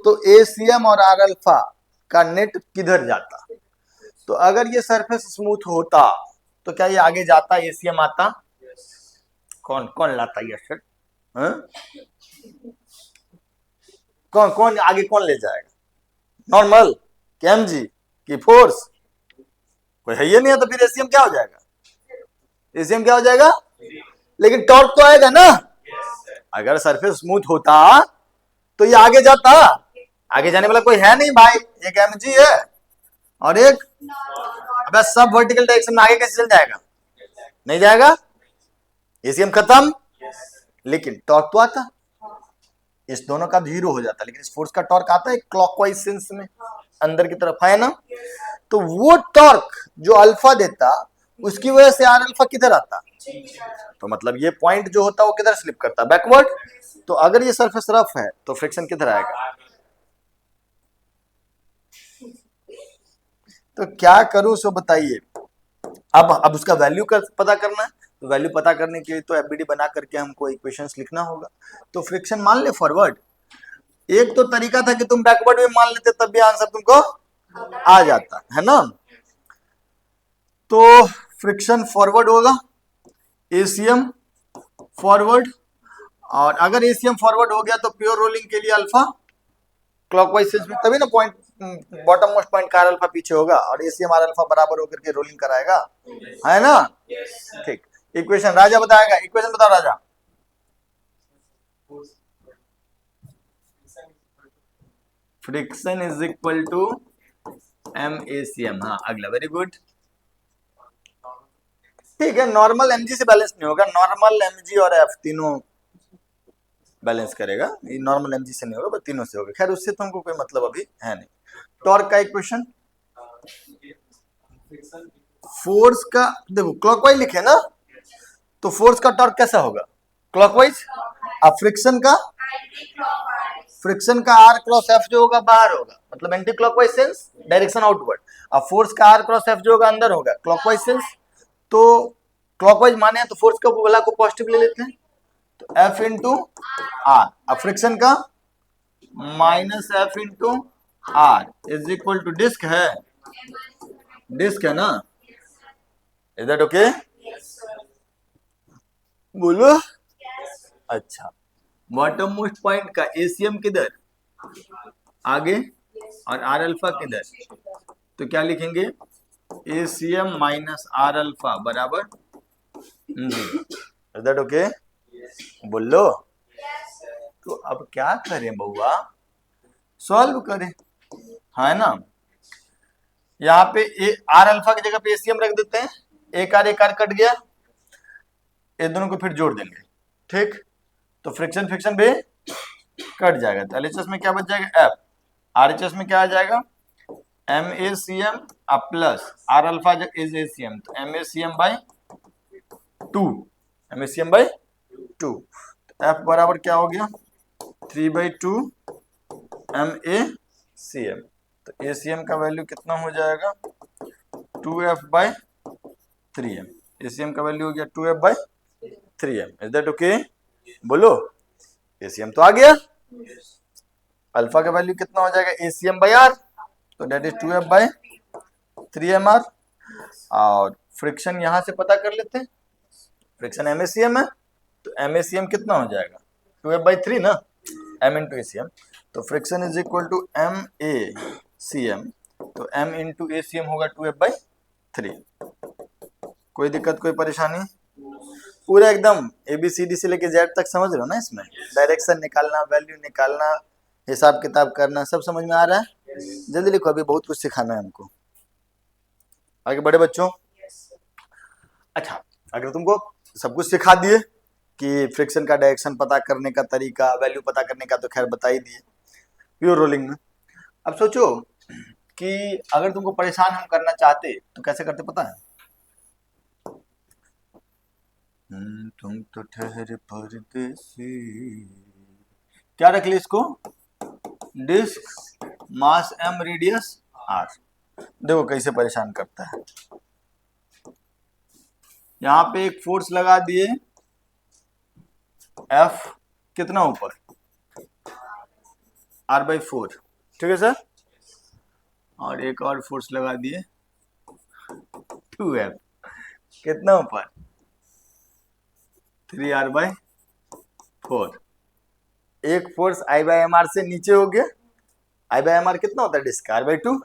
तो एसीएम और आर अल्फा का नेट किधर जाता? तो अगर ये सरफेस स्मूथ होता तो क्या ये आगे जाता, एसीएम आता? कौन कौन लाता ये सर? कौन कौन आगे कौन ले जाएगा? नॉर्मल कि एमजी की फोर्स? कोई है ये नहीं है, तो फिर एसीएम क्या हो जाएगा? एसीएम क्या हो जाएगा? लेकिन टॉर्क तो आएगा ना। अगर सरफेस स्मूथ होता तो ये आगे जाता, आगे जाने वाला कोई है नहीं भाई, एक एमजी है। और एक, अब सब वर्टिकल डायरेक्शन में आगे कैसे चल जाएगा, नहीं जाएगा, एसीएम खत्म, लेकिन टॉर्क तो आता, इस दोनों का 0 हो जाता, लेकिन इस फोर्स का टॉर्क आता है क्लॉकवाइज सेंस में, अंदर की तरफ है ना। तो वो टॉर्क जो अल्फा देता, उसकी वजह से आर अल्फा किधर आता, तो मतलब ये पॉइंट जो होता है वो किधर स्लिप करता, बैकवर्ड। तो अगर ये सरफेस रफ है तो फ्रिक्शन किधर आएगा, तो क्या करूं सो बताइए। अब उसका वैल्यू पता करना है, तो वैल्यू पता करने के लिए तो एफबीडी बना करके हमको इक्वेशंस लिखना होगा। तो फ्रिक्शन मान ले फॉरवर्ड, एक तो तरीका था कि तुम बैकवर्ड में मान लेते तब भी आंसर तुमको आ जाता है ना। तो फ्रिक्शन फॉरवर्ड होगा, एसीएम फॉरवर्ड, और अगर एसीएम फॉरवर्ड हो गया तो प्योर रोलिंग के लिए अल्फा क्लॉकवाइज सेंस में, तभी ना पॉइंट बॉटम मोस्ट पॉइंट का अल्फा पीछे होगा और एसीएम आर अल्फा बराबर होकर के रोलिंग कराएगा, है ना। ठीक, इक्वेशन राजा बताएगा, इक्वेशन बताओ Raja. Friction is equal to M ACM, हाँ अगला, वेरी गुड, ठीक है। नॉर्मल एमजी से बैलेंस नहीं होगा, नॉर्मल एमजी और एफ तीनों बैलेंस करेगा, ये नॉर्मल एमजी से नहीं होगा, बस तीनों से होगा। खैर उससे तो हमको कोई मतलब अभी है नहीं। टॉर्क का इक्वेशन, फोर्स का देखो क्लॉकवाइज लिखे ना, तो फोर्स का टॉर्क कैसा होगा, क्लॉकवाइज। अब फ्रिक्शन का आर क्रॉस एफ जो होगा बाहर होगा, मतलब anti clockwise sense, direction outward. अब फोर्स का आर क्रॉस एफ जो होगा अंदर होगा, क्लॉकवाइज सेंस। तो क्लॉकवाइज माने तो फोर्स का वाला को पॉजिटिव ले लेते हैं, तो एफ इंटू आर। अब फ्रिक्शन का minus F into R is equal to disc है, डिस्क है ना, इज दैट ओके, बोलो। अच्छा, बॉटम मोस्ट पॉइंट का एसीएम किधर, आगे, और आर अल्फा किधर, तो क्या लिखेंगे, एसीएम माइनस आर अल्फा बराबर, इज दैट ओके, बोलो। तो अब क्या करें बउआ, सॉल्व करें, है ना। यहाँ पे आर अल्फा की जगह पे एसीएम रख देते हैं, एक आर कट गया, ये दोनों को फिर जोड़ देंगे, ठीक। तो फ्रिक्शन फ्रिक्शन भी कट जाएगा, तो एलएचएस में क्या बच जाएगा, एफ। आरएचएस में क्या आ जाएगा, M A C M plus R alpha is ACM, तो M A C M by 2, M A C M by 2। F बराबर क्या हो गया, 3/2 एम ए सी एम। तो ए सी एम का वैल्यू कितना हो जाएगा, 2f/3m। ए सी एम का वैल्यू हो गया 2f/3m, इज दैट ओके, बोलो। ए सी एम तो आ गया, अल्फा का वैल्यू कितना हो जाएगा, ACM/R, तो डेट इज 2f/3mr। और फ्रिक्शन यहां से पता कर लेते हैं, फ्रिक्शन MACM है, तो MACM कितना हो जाएगा, 2f/3 ना, m इंटू ACM। तो friction is equal to MACM, तो m इंटू ACM होगा 2f/3। कोई दिक्कत कोई परेशानी, पूरा एकदम ABCD से लेके Z तक समझ रहे हो ना, इसमें डायरेक्शन निकालना, वैल्यू निकालना, हिसाब किताब करना, सब समझ में आ रहा है। जल्दी लिखो, अभी बहुत कुछ सिखाना है हमको आगे बड़े बच्चों। अच्छा, अगर तुमको सब कुछ सिखा दिए कि फ्रिक्शन का डायरेक्शन पता करने का तरीका, वैल्यू पता करने का तो खैर बता ही दिए प्योर रोलिंग में। अब सोचो कि अगर तुमको परेशान हम करना चाहते तो कैसे करते पता है, तुम तो ठहरे परदेसी, क्या रख ली इसको, डिस्क मास m रेडियस r। देखो कैसे परेशान करता है, यहां पे एक फोर्स लगा दिए F कितना ऊपर, r/4, ठीक है सर, और एक और फोर्स लगा दिए 2F कितना ऊपर, 3r/4। एक फोर्स I/mr से नीचे हो गया, I/mr कितना होता है डिस्क, r/2,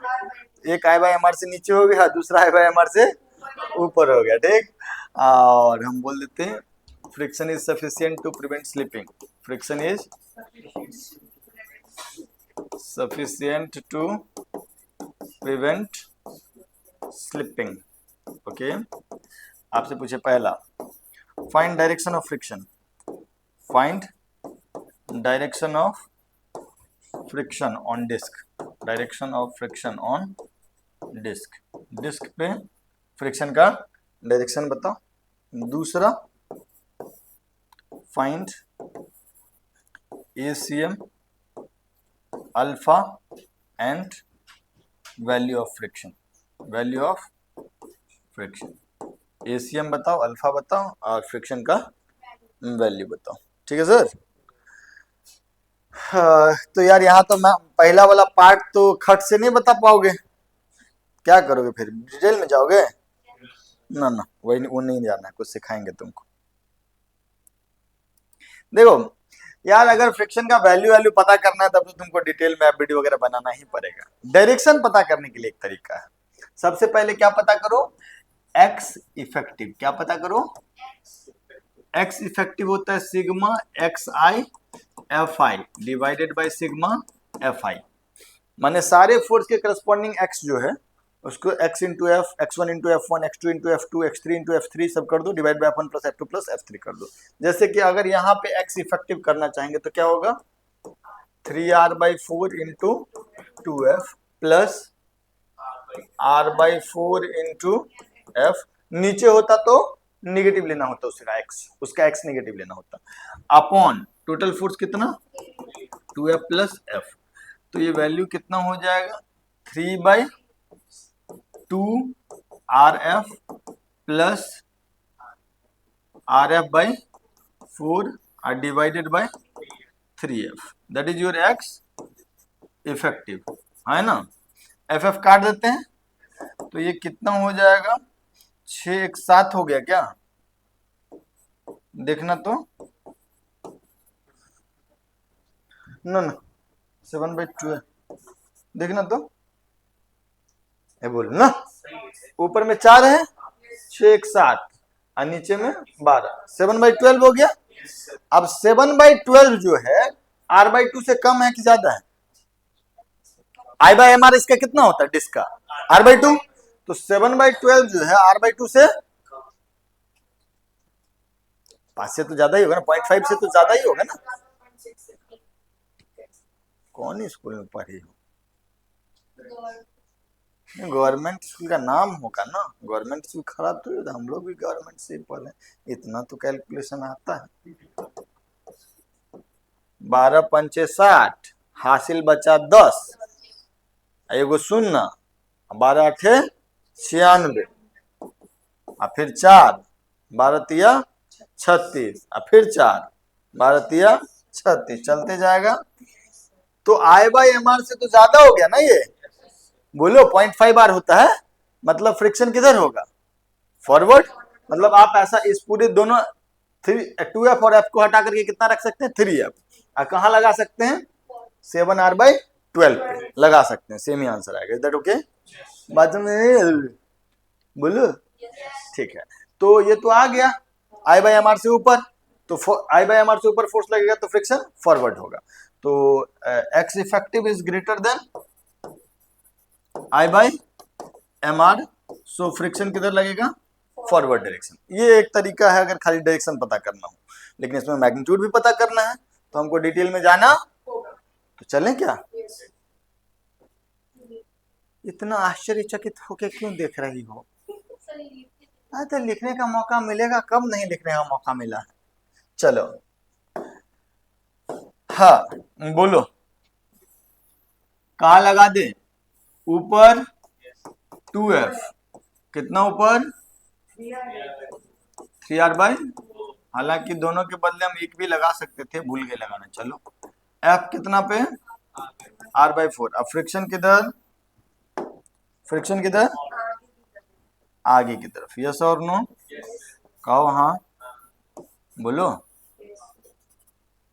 एक I/mr से नीचे हो गया, दूसरा I/mr से ऊपर हो गया, ठीक। और हम बोल देते हैं friction is sufficient to prevent slipping, friction is sufficient to prevent slipping. Okay, आपसे पूछे पहला, find direction of friction. Find direction of friction on disc. Direction of friction on disc. Disc पे फ्रिक्शन का डायरेक्शन बताओ। दूसरा, find ACM alpha and value of friction. Value of friction, ACM बताओ, alpha बताओ और फ्रिक्शन का value बताओ। ठीक है सर। तो यार यहाँ तो मैं पहला वाला पार्ट तो खट से नहीं बता पाओगे, क्या करोगे फिर, डिटेल में जाओगे? ना ना, वही वो नहीं जाना है, कुछ सिखाएंगे तुमको। देखो यार, अगर फ्रिक्शन का वैल्यू पता करना है तब तो तुमको डिटेल में वीडियो वगैरह बनाना ही पड़ेगा। डायरेक्शन पता करने के लिए एक तरीका है, सबसे पहले क्या पता करो, एक्स इफेक्टिव। क्या पता करो? एक्स इफेक्टिव होता है sigma x I F I divided by sigma F I. माने सारे फोर्स के करस्पॉन्डिंग एक्स जो है उसको x into F, x1 into F1, x2 into F2, x3 into F3 सब कर दो, divide by F1 plus F2 plus F3 कर दो। जैसे कि अगर यहाँ पे x इफेक्टिव करना चाहेंगे तो क्या होगा, 3r/4 into 2f plus r/4 into f। नीचे होता तो निगेटिव लेना होता उसका x, उसका x निगेटिव लेना होता, अपॉन टोटल फोर्स कितना 2f प्लस f। तो ये वैल्यू कितना हो जाएगा, 3/2 RF plus RF/4 divided by 3f। That is your x effective, है ना। FF काट देते हैं तो ये कितना हो जाएगा, 6 1 7 हो गया क्या, देखना तो, ना ना 7/12 देखना तो, बोलो ना, ऊपर में 4 है, 6 1 7 और नीचे में 12, 7/12 हो गया। अब 7/12 जो है R/2 से कम है कि ज्यादा है? I/MR इसका कितना होता है डिस्क का, R/2। तो 7/12 जो है R/2 से 5 से तो ज्यादा ही होगा ना, 0.5 से तो ज्यादा ही होगा ना। कौन स्कूल में पढ़ी हो? गवर्नमेंट स्कूल का नाम होगा ना, गवर्नमेंट स्कूल खराब तो हम लोग भी गवर्नमेंट से पढ़े, इतना तो कैलकुलेशन आता है। 12 पंचे 60, हासिल बचा 10, एगो 0, 12 8 96 और फिर 4, 12 तिया 36 और फिर 4, 12 तिया 36, चलते जाएगा। तो I/MR से तो ज्यादा हो गया ना ये, बोलो 0.5 R होता है, मतलब फ्रिक्शन किधर होगा, फॉरवर्ड। मतलब आप ऐसा इस पूरे दोनों 2f और f को हटा करके कितना रख सकते हैं, 3f, और कहाँ लगा सकते हैं, 7r/12 पे लगा सकते हैं, सेम ही आंसर आएगा। Is that okay? बात में बोलो, ठीक है। तो ये तो आ गया I/MR से ऊपर, तो I/MR से ऊपर फोर्स लगेगा तो फ्रिक्शन फॉरवर्ड होगा। तो x effective is greater than I/MR, so friction किधर लगेगा, फॉरवर्ड डायरेक्शन। ये एक तरीका है अगर खाली डायरेक्शन पता करना हो, लेकिन इसमें मैग्नीट्यूड भी पता करना है तो हमको डिटेल में जाना, तो चलें क्या? इतना आश्चर्यचकित होके क्यों देख रही हो? तो लिखने का मौका मिलेगा, कब नहीं लिखने का मौका मिला है। चलो हाँ बोलो, कहाँ लगा दे, ऊपर 2f, कितना ऊपर 3r/, हालांकि दोनों के बदले हम एक भी लगा सकते थे, भूल गए लगाना। चलो f कितना पे, R/4। अब फ्रिक्शन किधर, फ्रिक्शन किधर, आगे की तरफ, यस और नो, कहो हाँ, बोलो,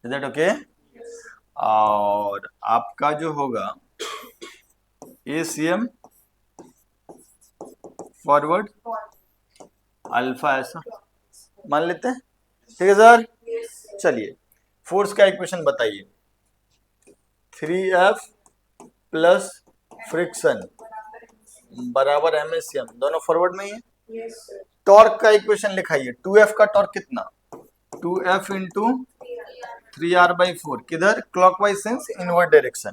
इज दैट ओके? और आपका जो होगा ACM फॉरवर्ड अल्फा ऐसा मान लेते हैं, ठीक है सर। चलिए फोर्स का इक्वेशन बताइए, 3f प्लस फ्रिक्शन बराबर MACM, दोनों फॉरवर्ड में ही है। टॉर्क का इक्वेशन लिखाइए, 2F का टॉर्क कितना, 2F इंटू 3R/4, किधर, क्लॉकवाइज सेंस इनवर्ड डायरेक्शन।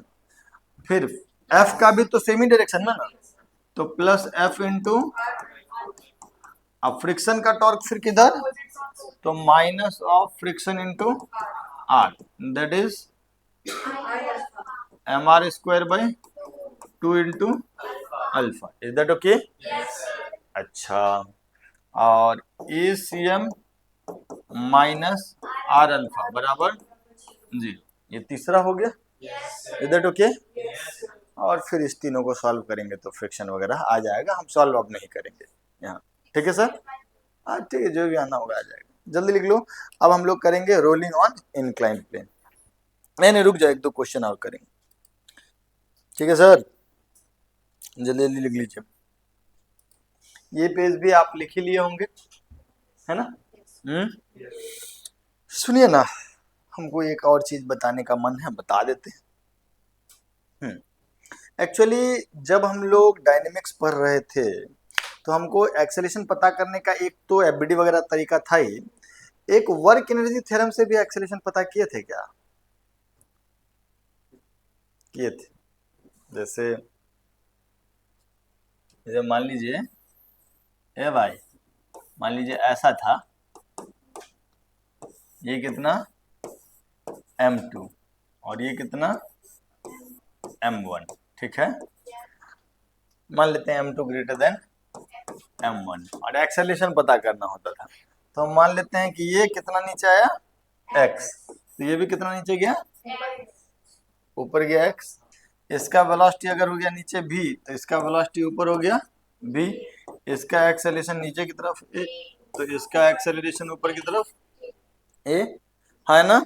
फिर F का भी तो सेमी डायरेक्शन में ना, तो प्लस F इंटू, अब फ्रिक्शन का टॉर्क फिर किधर, तो minus of friction into R, that is mr²/2 into alpha. Is that okay? अच्छा, और ACM माइनस R अल्फा बराबर 0, ये तीसरा हो गया। Is that okay? और फिर इस तीनों को सॉल्व करेंगे तो फ्रिक्शन वगैरह आ जाएगा, हम सॉल्व अब नहीं करेंगे यहाँ। ठीक है सर? हाँ ठीक है, जो भी आना होगा आ जाएगा, जल्दी लिख लो। अब हम लोग करेंगे रोलिंग ऑन इंक्लाइंड प्लेन। नहीं रुक जाओ, एक दो क्वेश्चन और करेंगे। ठीक है सर, जल्दी जल्दी लिख लीजिए। ये पेज भी आप लिख ही लिए होंगे, है ना? सुनिए ना, हमको एक और चीज बताने का मन है, बता देते हैं। एक्चुअली जब हम लोग डायनेमिक्स पढ़ रहे थे तो हमको एक्सेलेरेशन पता करने का एक तो एफबीडी वगैरह तरीका था ही, एक वर्क एनर्जी थ्योरम से भी एक्सेलेरेशन पता किए थे क्या? किए थे। जैसे मान लीजिए, ए भाई, मान लीजिए ऐसा था, ये कितना m2 और ये कितना m1, ठीक है। मान लेते हैं m2 ग्रेटर देन m1 और एक्सेलेरेशन पता करना होता था, तो हम मान लेते हैं कि ये कितना नीचे आया x, तो ये भी कितना नीचे गया, ऊपर गया x। इसका वेलोसिटी अगर हो गया नीचे v, तो इसका वेलोसिटी ऊपर हो गया v। इसका एक्सेलरेशन नीचे की तरफ a, तो इसका एक्सेलरेशन ऊपर की तरफ a, है ना?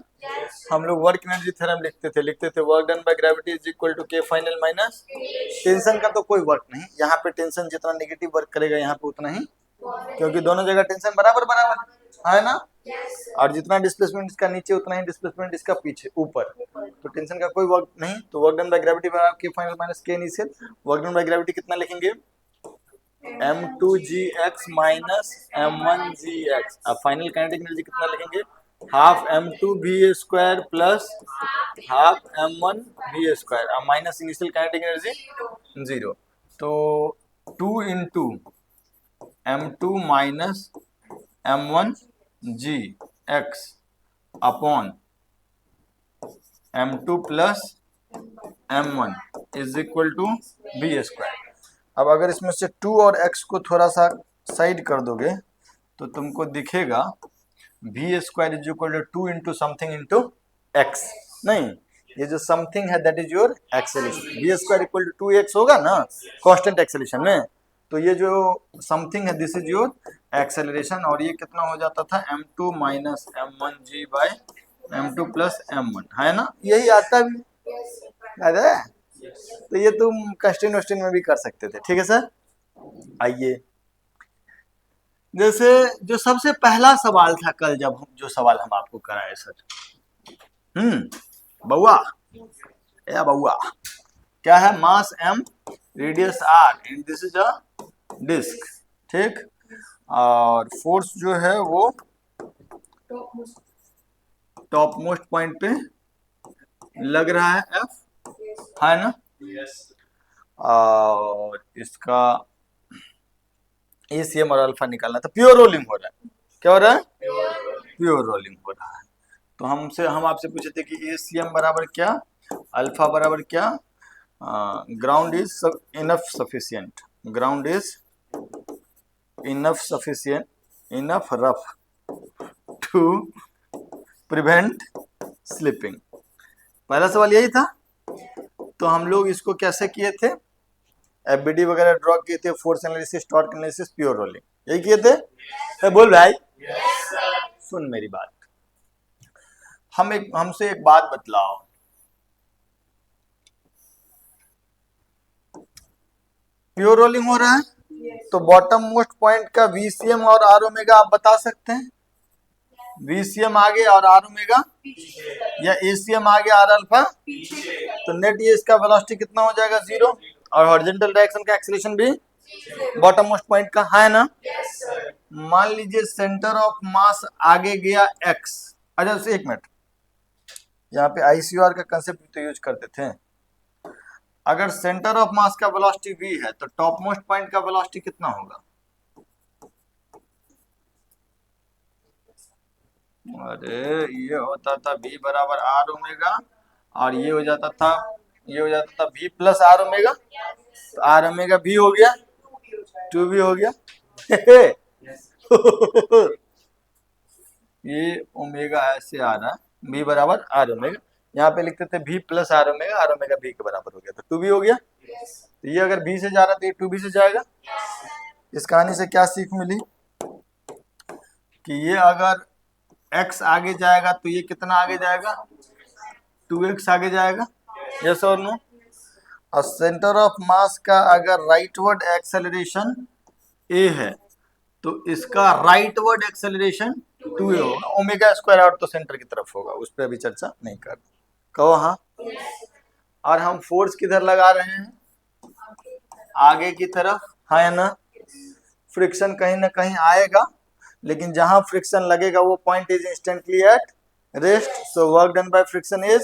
हम लोग वर्क एनर्जी थ्योरम लिखते थे work done by gravity is equal to k final minus tension का तो कोई वर्क नहीं, यहाँ पे टेंशन जितना नेगेटिव वर्क करेगा यहाँ पे उतना ही, क्योंकि दोनों जगह टेंशन बराबर बराबर है ना। और जितना डिस्प्लेसमेंट इसका नीचे उतना ही डिस्प्लेसमेंट इसका पीछे ऊपर, तो टेंशन का कोई वर्क नहीं, तो वर्क डन बाय ग्रेविटी बराबर k final minus k initial. Work done by gravity कितना लिखेंगे, m2gx माइनस m1gx। अब फाइनल काइनेटिक एनर्जी कितना लिखेंगे, half m2v² plus half m1v², अब माइनस इनिशियल काइनेटिक एनर्जी 0, तो 2 into m2 minus m1gx upon m2 plus m1 is equal to v²। अब अगर इसमें से 2 और x को थोड़ा सा साइड कर दोगे तो तुमको दिखेगा v² is equal to 2 into something into x। नहीं, ये जो समथिंग है that is your acceleration, v² equal to 2x होगा ना कांस्टेंट एक्सेलरेशन में, तो ये जो समथिंग है दिस इज योर एक्सेलरेशन। और ये कितना हो जाता था, m2 minus m1g bye m2 plus m1, है ना? यही आता भी है, तो ये तुम क्वेश्चन वोश्चन में भी कर सकते थे। ठीक है सर, आइए, जैसे जो सबसे पहला सवाल था कल, जब हम जो सवाल हम आपको कराए सर, बउआ या बउआ, क्या है, mass m, radius r and this is a disc, ठीक, और फोर्स जो है वो टॉप मोस्ट पॉइंट पे लग रहा है F, है ना? और इसका ACM और अल्फा निकालना था। प्योर रोलिंग हो रहा है, क्या हो रहा है, प्योर रोलिंग हो रहा है। तो हम आपसे पूछे थे कि ACM बराबर क्या, अल्फा बराबर क्या, ground is enough sufficient, ground is enough sufficient, enough rough to prevent slipping. पहला सवाल यही था। तो हम लोग इसको कैसे किए थे, एफबीडी वगैरह ड्रॉ किए थे, force analysis, torque analysis, pure rolling, यही किए थे। तो बोल भाई, सुन मेरी बात, हमसे एक बात बतलाओ, प्योर रोलिंग हो रहा है तो बॉटम मोस्ट पॉइंट का VCM और R ओमेगा आप बता सकते हैं, VCM आगे और R ओमेगा, या ACM आगे R अल्फा, तो नेट ये इसका वेलोसिटी कितना हो जाएगा 0, और हॉरिजॉन्टल डायरेक्शन का एक्सेलरेशन भी बॉटम मोस्ट पॉइंट का, है ना? मान लीजिए सेंटर ऑफ मास आगे गया x। अच्छा एक मिनट, यहाँ पे ICR का कंसेप्ट तो यूज करते थे। अगर सेंटर ऑफ मास का वेलोसिटी v है तो टॉप मोस्ट पॉइंट का वेलोसिटी कितना होगा? अरे ये होता था v बराबर r ओमेगा, और ये हो जाता था v प्लस r ओमेगा। तो r ओमेगा v हो गया, 2v हो गया। ये ओमेगा ऐसे आ रहा है, v बराबर r ओमेगा। यहाँ पे लिखते थे v plus r omega, r omega v के बराबर हो गया, तो 2v हो गया। तो ये अगर v से जा रहा तो ये 2v से जाएगा। इस कहानी से क्या सीख मिली कि ये अगर x आगे जाएगा तो ये कितना आगे जाएगा? 2x आगे जाएगा। यस और नो? और सेंटर ऑफ मास का अगर राइटवर्ड एक्सेलरेशन a है तो इसका राइटवर्ड एक्सेलरेशन 2a होगा। ओमेगा स्क्वायर आउट तो सेंटर की तरफ होगा, उस पर अभी चर्चा नहीं कर। कहो हाँ। और हम फोर्स किधर लगा रहे हैं? आगे की तरफ, है ना? फ्रिक्शन कहीं ना कहीं आएगा, लेकिन जहां फ्रिक्शन लगेगा वो point is instantly at rest, so work done by friction is.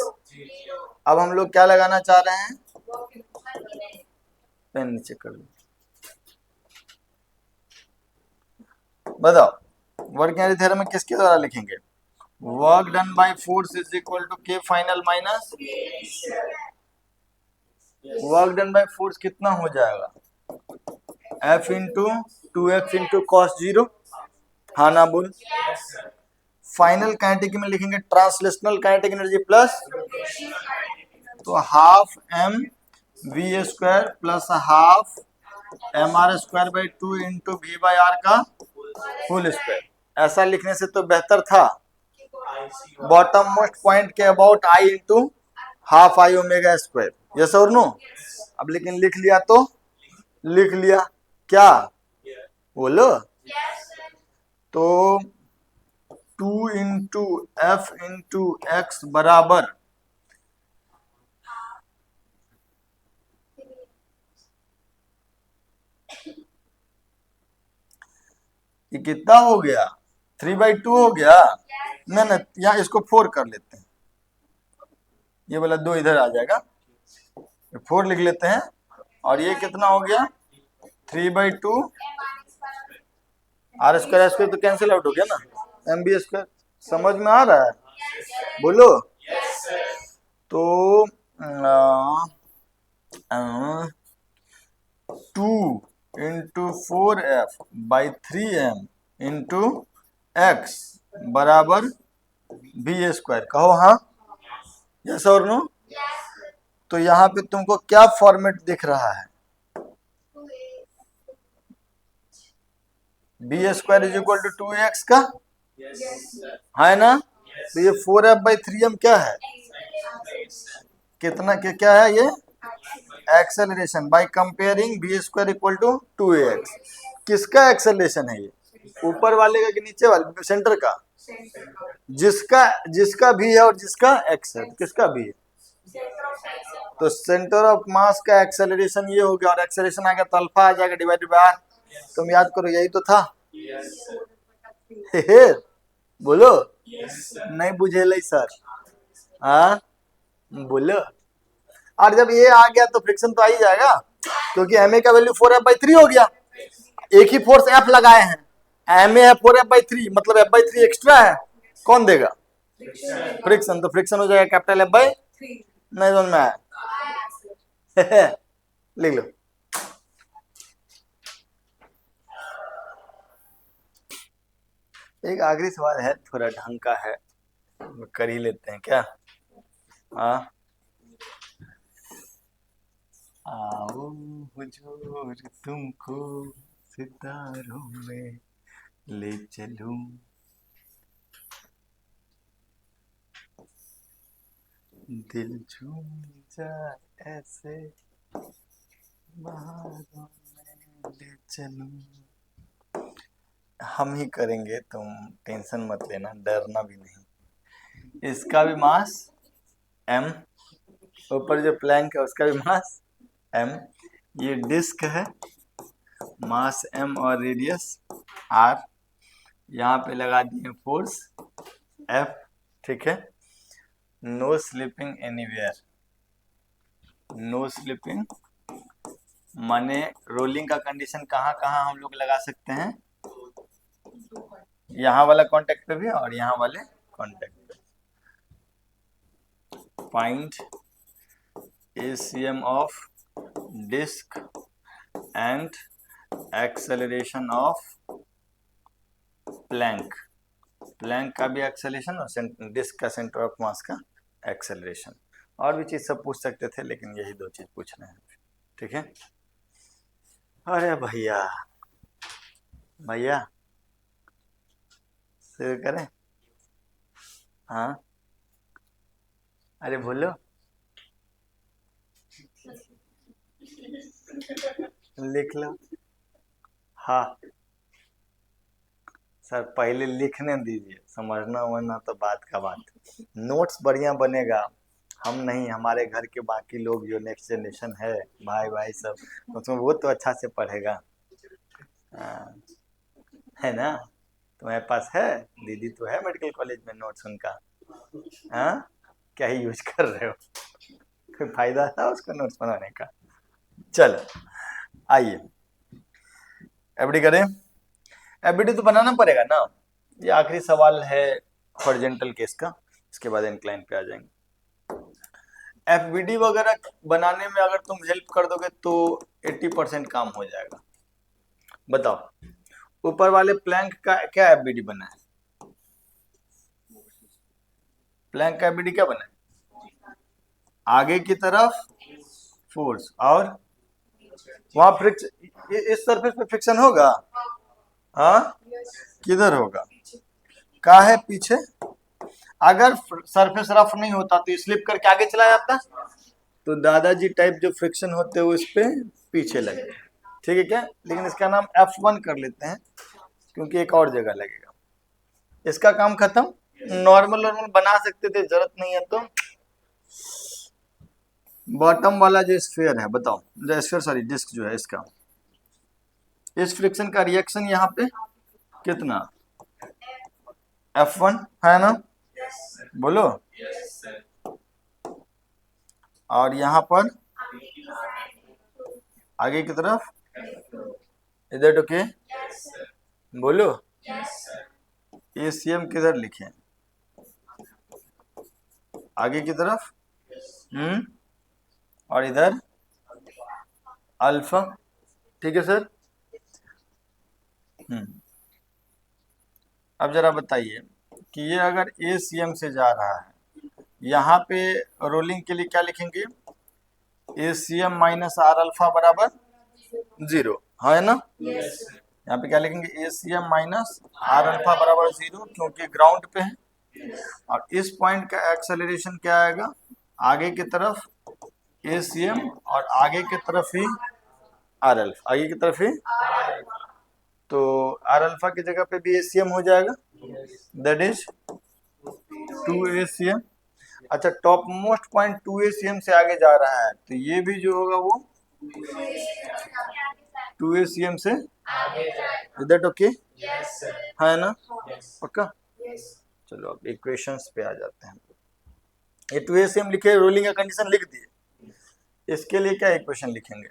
अब हम लोग क्या लगाना चाह रहे हैं? पेन नीचे कर लो, बताओ वर्क एरिया थ्योरम में किसके द्वारा लिखेंगे? Work done by force is equal to K final minus work done by force कितना हो जाएगा? F into 2x into cos 0। हाँ ना बोल? फाइनल काइनेटिक में लिखेंगे ट्रांसलेशनल काइनेटिक एनर्जी प्लस, तो half m v square plus half mr square by 2 into v by R का होल स्क्वायर। ऐसा लिखने से तो बेहतर था बॉटम मोस्ट पॉइंट के about i into half I omega square. Yes और नो? अब लेकिन लिख लिया तो लिख लिया, क्या बोलो? तो 2 इंटू एफ इंटू एक्स बराबर ये कितना हो गया? 3/2 हो गया। ना यहाँ इसको 4 कर लेते हैं, ये वाला 2 इधर आ जाएगा, 4 लिख लेते हैं। और ये कितना हो गया? 3/2 आर स्क्वायर तो कैंसिल आउट हो गया ना, mb स्क्वायर। समझ में आ रहा है? बोलो। तो 2 into 4f by 3m into X बराबर बी स्क्वायर। कहो हाँ। यस और नो? तो यहाँ पे तुमको क्या फॉर्मेट दिख रहा है? B square is equal to 2x का, है ना? तो ये 4f बाई 3m क्या है? कितना क्या है ये? Acceleration by comparing B square equal to 2ax। किसका एक्सेलरेशन है ये? ऊपर वाले का कि नीचे वाले? सेंटर का। जिसका भी है और जिसका एक्स है, किसका भी है? तो सेंटर ऑफ मास का एक्सेलरेशन ये हो गया, और एक्सेलरेशन आ गया तो अल्फा आ जाएगा डिवाइडेड बाय आर। तुम याद करो, यही तो था। हे बोलो। नहीं बुझे सर? हाँ बोलो। और जब ये आ गया तो फ्रिक्शन तो आ ही जाएगा, क्योंकि एम ए का वैल्यू 4f/3 हो गया। एक ही फोर्स एफ लगाए हैं, एम ए है 4f/3, मतलब f/3 एक्स्ट्रा है। कौन देगा? फ्रिक्शन। तो फ्रिक्शन हो जाएगा कैपिटल F/3। नहीं समझ में आया? लिख लो। एक आखिरी सवाल है, थोड़ा ढंग का है, कर ही लेते हैं क्या? हाँ, आओ हुजूर तुमको सितारों में ले चलूं, दिल झूम जाए ऐसे बहारों में ले चलूं। हम ही करेंगे, तुम टेंशन मत लेना, डरना भी नहीं। इसका भी मास m, ऊपर जो प्लैंक है उसका भी मास m। ये डिस्क है मास m और रेडियस r, यहाँ पे लगा दिए फोर्स F, ठीक है। No slipping anywhere, no slipping माने रोलिंग का कंडीशन कहाँ कहाँ हम लोग लगा सकते हैं, यहाँ वाला कॉन्टेक्ट पे भी और यहाँ वाले कॉन्टेक्ट पे। Find ACM of disc and acceleration of plank, plank का भी एक्सेलरेशन और डिस्क का सेंटर ऑफ मास का एक्सेलरेशन। और भी चीज सब पूछ सकते थे लेकिन यही दो चीज पूछ रहे हैं, ठीक है। अरे भैया भैया शुरू करें, हाँ अरे बोलो, लिख लो। हाँ सर पहले लिखने दीजिए, समझना वरना तो बात का बात। नोट्स बढ़िया बनेगा, हम नहीं, हमारे घर के बाकी लोग जो नेक्स्ट जनरेशन है, भाई भाई सब, उसमें वो तो अच्छा से पढ़ेगा। है ना, तुम्हारे पास है, दीदी तो है मेडिकल कॉलेज में नोट्स उनका, हाँ क्या ही यूज कर रहे हो, कोई फायदा था उसका नोट्स बनाने का। चलो आइए एफडी करें, एफडी तो बनाना पड़ेगा ना, ये आखिरी सवाल है हॉरिजॉन्टल केस का, इसके बाद इंक्लाइन पे आ जाएंगे। एफबीडी वगैरह बनाने में अगर तुम हेल्प कर दोगे तो 80% काम हो जाएगा। बताओ ऊपर वाले प्लैंक का क्या एफबीडी बना है, प्लैंक का एफबीडी क्या बना है, आगे की तरफ फोर्स और वहां फ्रिक्शन, इस सरफेस पे फ्रिक्शन होगा, हाँ किधर होगा, का है पीछे, अगर सरफेस रफ नहीं होता तो स्लिप करके आगे चला जाता, तो दादाजी टाइप जो फ्रिक्शन होते हैं उस पे पीछे लगे, ठीक है क्या। लेकिन इसका नाम F1 कर लेते हैं क्योंकि एक और जगह लगेगा, इसका काम खत्म। नॉर्मल नॉर्मल बना सकते थे, जरूरत नहीं है तो बॉटम वाला जो स्फीयर है, बताओ जो स्फीयर सॉरी डिस्क जो है इसका, इस फ्रिक्शन का रिएक्शन यहाँ पे कितना, F1 है ना, बोलो। और यहाँ पर आगे की तरफ इधर ओके, बोलो। ACM किधर लिखे, आगे की तरफ, और इधर अल्फा, ठीक है सर। अब जरा बताइए कि ये अगर ACM से जा रहा है, यहाँ पे रोलिंग के लिए क्या लिखेंगे, ACM माइनस आर अल्फा बराबर 0, है ना। यहाँ पे क्या लिखेंगे, ACM माइनस आर अल्फा बराबर 0, क्योंकि ग्राउंड पे है। और इस पॉइंट का एक्सेलरेशन क्या आएगा, आगे की तरफ ACM और आगे की तरफ ही आर अल्फा, आगे की तरफ ही, तो आर अल्फा की जगह पे भी ACM हो जाएगा, दैट इज 2ACM। अच्छा टॉप मोस्ट पॉइंट 2ACM से आगे जा रहा है, तो ये भी जो होगा वो 2ACM से, इज दैट ओके, है ना, पक्का। चलो अब इक्वेशंस पे आ जाते हैं। ये 2ACM लिखे, रोलिंग का कंडीशन लिख दिए, इसके लिए क्या इक्वेशन लिखेंगे,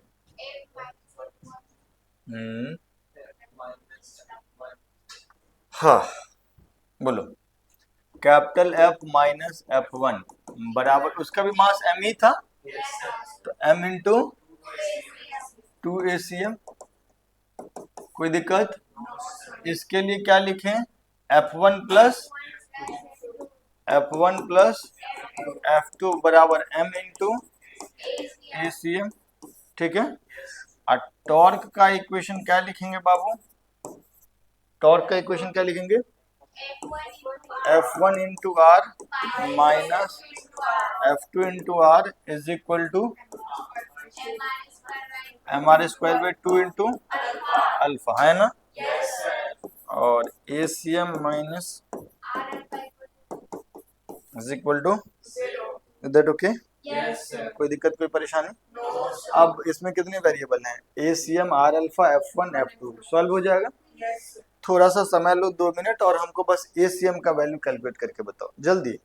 हाँ बोलो, कैपिटल F माइनस F1 बराबर, उसका भी मास m ही था, तो m इंटू 2ACM, कोई दिक्कत। इसके लिए क्या लिखें, F1 प्लस F2 बराबर m इंटू ACM, ठीक है। और टॉर्क का इक्वेशन क्या लिखेंगे बाबू, टॉर्क का इक्वेशन क्या लिखेंगे, F1 into R minus F2 into R is equal to MR square by 2 into alpha, है ना। और ACM minus is equal to that, okay. कोई दिक्कत कोई परेशानी? अब इसमें कितने वेरिएबल हैं? ACM, R alpha, F1, F2 solve हो जाएगा। थोड़ा सा समय लो 2 मिनट और हमको बस ACM का वैल्यू कैलकुलेट करके बताओ जल्दी।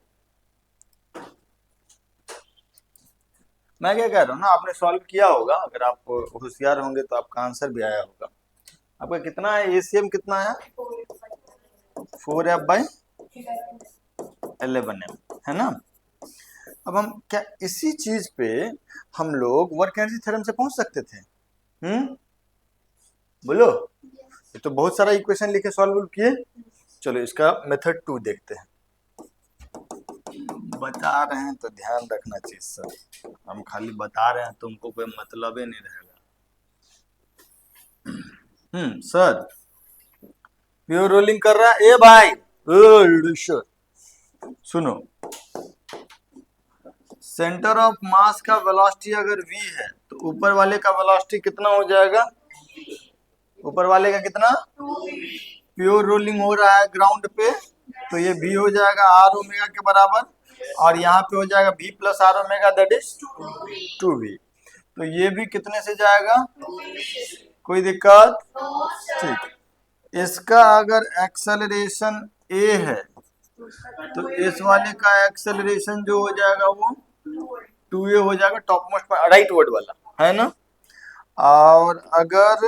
मैं क्या कह रहा हूँ ना, आपने सॉल्व किया होगा, अगर आप होशियार होंगे तो आपका आंसर भी आया होगा। आपका कितना है ACM, कितना है? 4F/11M है ना। अब हम क्या इसी चीज पे हम लोग वर्क एनर्जी थ्योरम से पहुंच सकते थे? बोलो। ये तो बहुत सारा इक्वेशन लिखे सॉल्व किए। चलो इसका मेथड 2 देखते हैं। बता रहे हैं तो ध्यान रखना चीज सब, हम खाली बता रहे हैं तुमको कोई मतलब ही नहीं रहेगा। सर प्योर रोलिंग कर रहा है। ए भाई सुनो, सेंटर ऑफ मास का वेलोसिटी अगर v है तो ऊपर वाले का वेलोसिटी कितना हो जाएगा? ऊपर वाले का कितना? प्योर रोलिंग हो रहा है ग्राउंड पे, तो ये v हो जाएगा r ओमेगा के बराबर, और यहाँ पे हो जाएगा v plus r omega, that is 2v। तो ये भी कितने से जाएगा? कोई दिक्कत? ठीक। इसका अगर एक्सेलरेशन a है तो इस वाले का एक्सेलरेशन जो हो जाएगा वो 2a हो जाएगा, टॉप मोस्ट राइट वर्ड वाला है ना। और अगर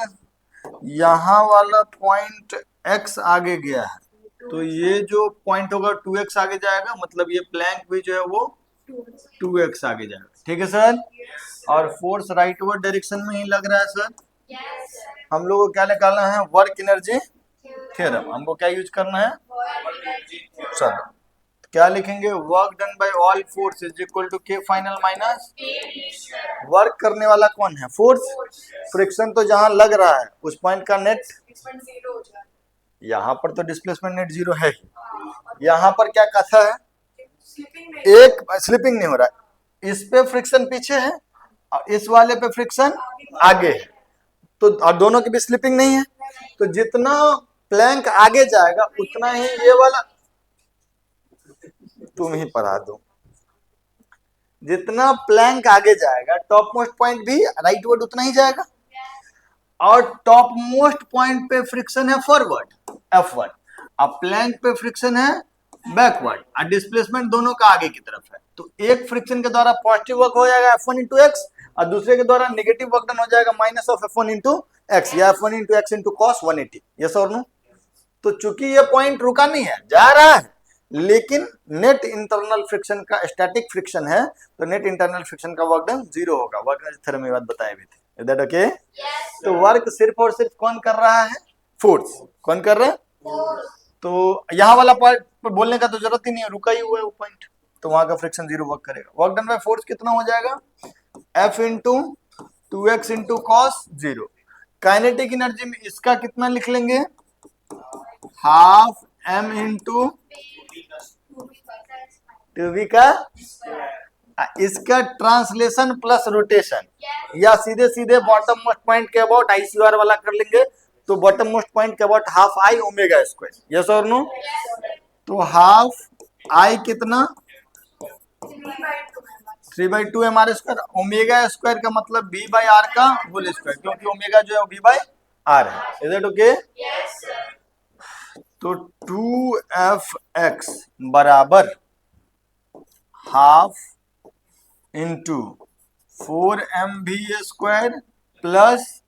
यहाँ वाला पॉइंट x आगे गया है तो ये जो पॉइंट होगा 2x आगे जाएगा, मतलब ये प्लैंक भी जो है वो 2x आगे जाएगा। ठीक है सर। और फोर्स राइट वर्ड डायरेक्शन में ही लग रहा है सर। हम लोग को क्या निकालना है? Work energy theorem. हमको क्या यूज करना है? चलो क्या लिखेंगे? Work done by all force is equal to K final minus work करने वाला कौन है? फोर्स। फ्रिक्शन तो जहां लग रहा है उस पॉइंट का नेट, यहाँ पर तो डिस्प्लेसमेंट नेट जीरो है ही। यहाँ पर क्या कथा है? एक स्लिपिंग नहीं हो रहा है, इस पे फ्रिक्शन पीछे है और इस वाले पे फ्रिक्शन आगे है, तो और दोनों के बीच स्लिपिंग नहीं है। तो जितना प्लैंक आगे जाएगा उतना ही ये वाला, तुम ही पढ़ा दो, जितना प्लैंक आगे जाएगा टॉप मोस्ट पॉइंट भी राइट वर्ड उतना ही जाएगा, और टॉप मोस्ट पॉइंट पे फ्रिक्शन है फॉरवर्ड F1, अब प्लैंक पे फ्रिक्शन है बैकवर्ड, और डिस्प्लेसमेंट दोनों का आगे की तरफ है। तो एक फ्रिक्शन के द्वारा पॉजिटिव वर्क हो जाएगा F1 इंटू एक्स, और दूसरे के द्वारा नेगेटिव वर्क डन हो जाएगा minus of F1 into x, या F1 into x into cos 180। Yes और नो? तो चूंकि ये पॉइंट रुका नहीं है, जा रहा है, लेकिन नेट इंटरनल फ्रिक्शन का स्टैटिक फ्रिक्शन है, तो नेट इंटरनल फ्रिक्शन का वर्क डन जीरो होगा। वर्क थ्योरम में बात बताए भी थे। Is that okay? तो वर्क सिर्फ और सिर्फ कौन कर रहा है? फोर्स। कौन कर रहा है? तो यहाँ वाला पॉइंट पर बोलने का तो जरूरत ही नहीं है, रुका ही हुआ है वो पॉइंट, तो वहां का फ्रिक्शन जीरो वर्क करेगा। वर्क डन बाय फोर्स कितना हो जाएगा? F into 2x into cos zero. Kinetic energy में इसका कितना लिख लेंगे? हाफ m इंटू 2v का, इसका ट्रांसलेशन प्लस रोटेशन, या सीधे सीधे बॉटम मोस्ट पॉइंट के अबाउट ICR वाला कर लेंगे, तो बॉटम मोस्ट पॉइंट के about half I omega square. Yes और नो? तो हाफ I कितना? 3/2 MR स्क्वायर। ओमेगा स्क्वायर का मतलब V बाई R का होल स्क्वायर, क्योंकि ओमेगा जो है V बाई R है। Is it okay? तो 2Fx बराबर half into 4mv square plus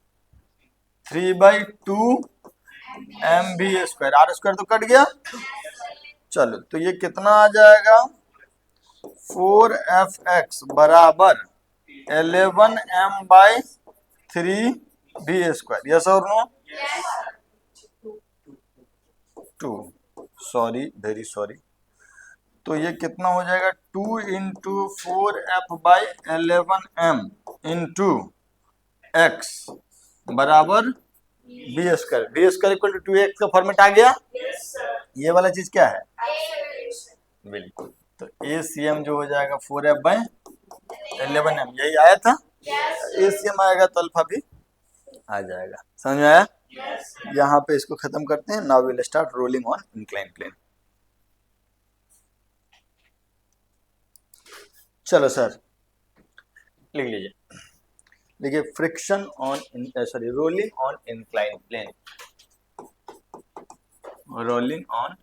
3/2 mv square, R square तो कट गया। चलो तो ये कितना आ जाएगा? 4Fx बराबर 11m/3v स्क्वायर। यस और नो? 2, sorry very sorry. तो ये कितना हो जाएगा? 2 इंटू 4F/11m इंटू एक्स बराबर B square. B square equal to 2x का फॉर्मेट आ गया। ये वाला चीज क्या है? बिल्कुल। तो ACM जो हो जाएगा 4F/11m, यही आया था। ACM आएगा तो अल्फा भी आ जाएगा। समझ में आया? यहाँ पे इसको खत्म करते हैं। Now will start rolling on incline plane. चलो सर लिख लीजिए, देखिए friction on sorry rolling on incline plane, rolling on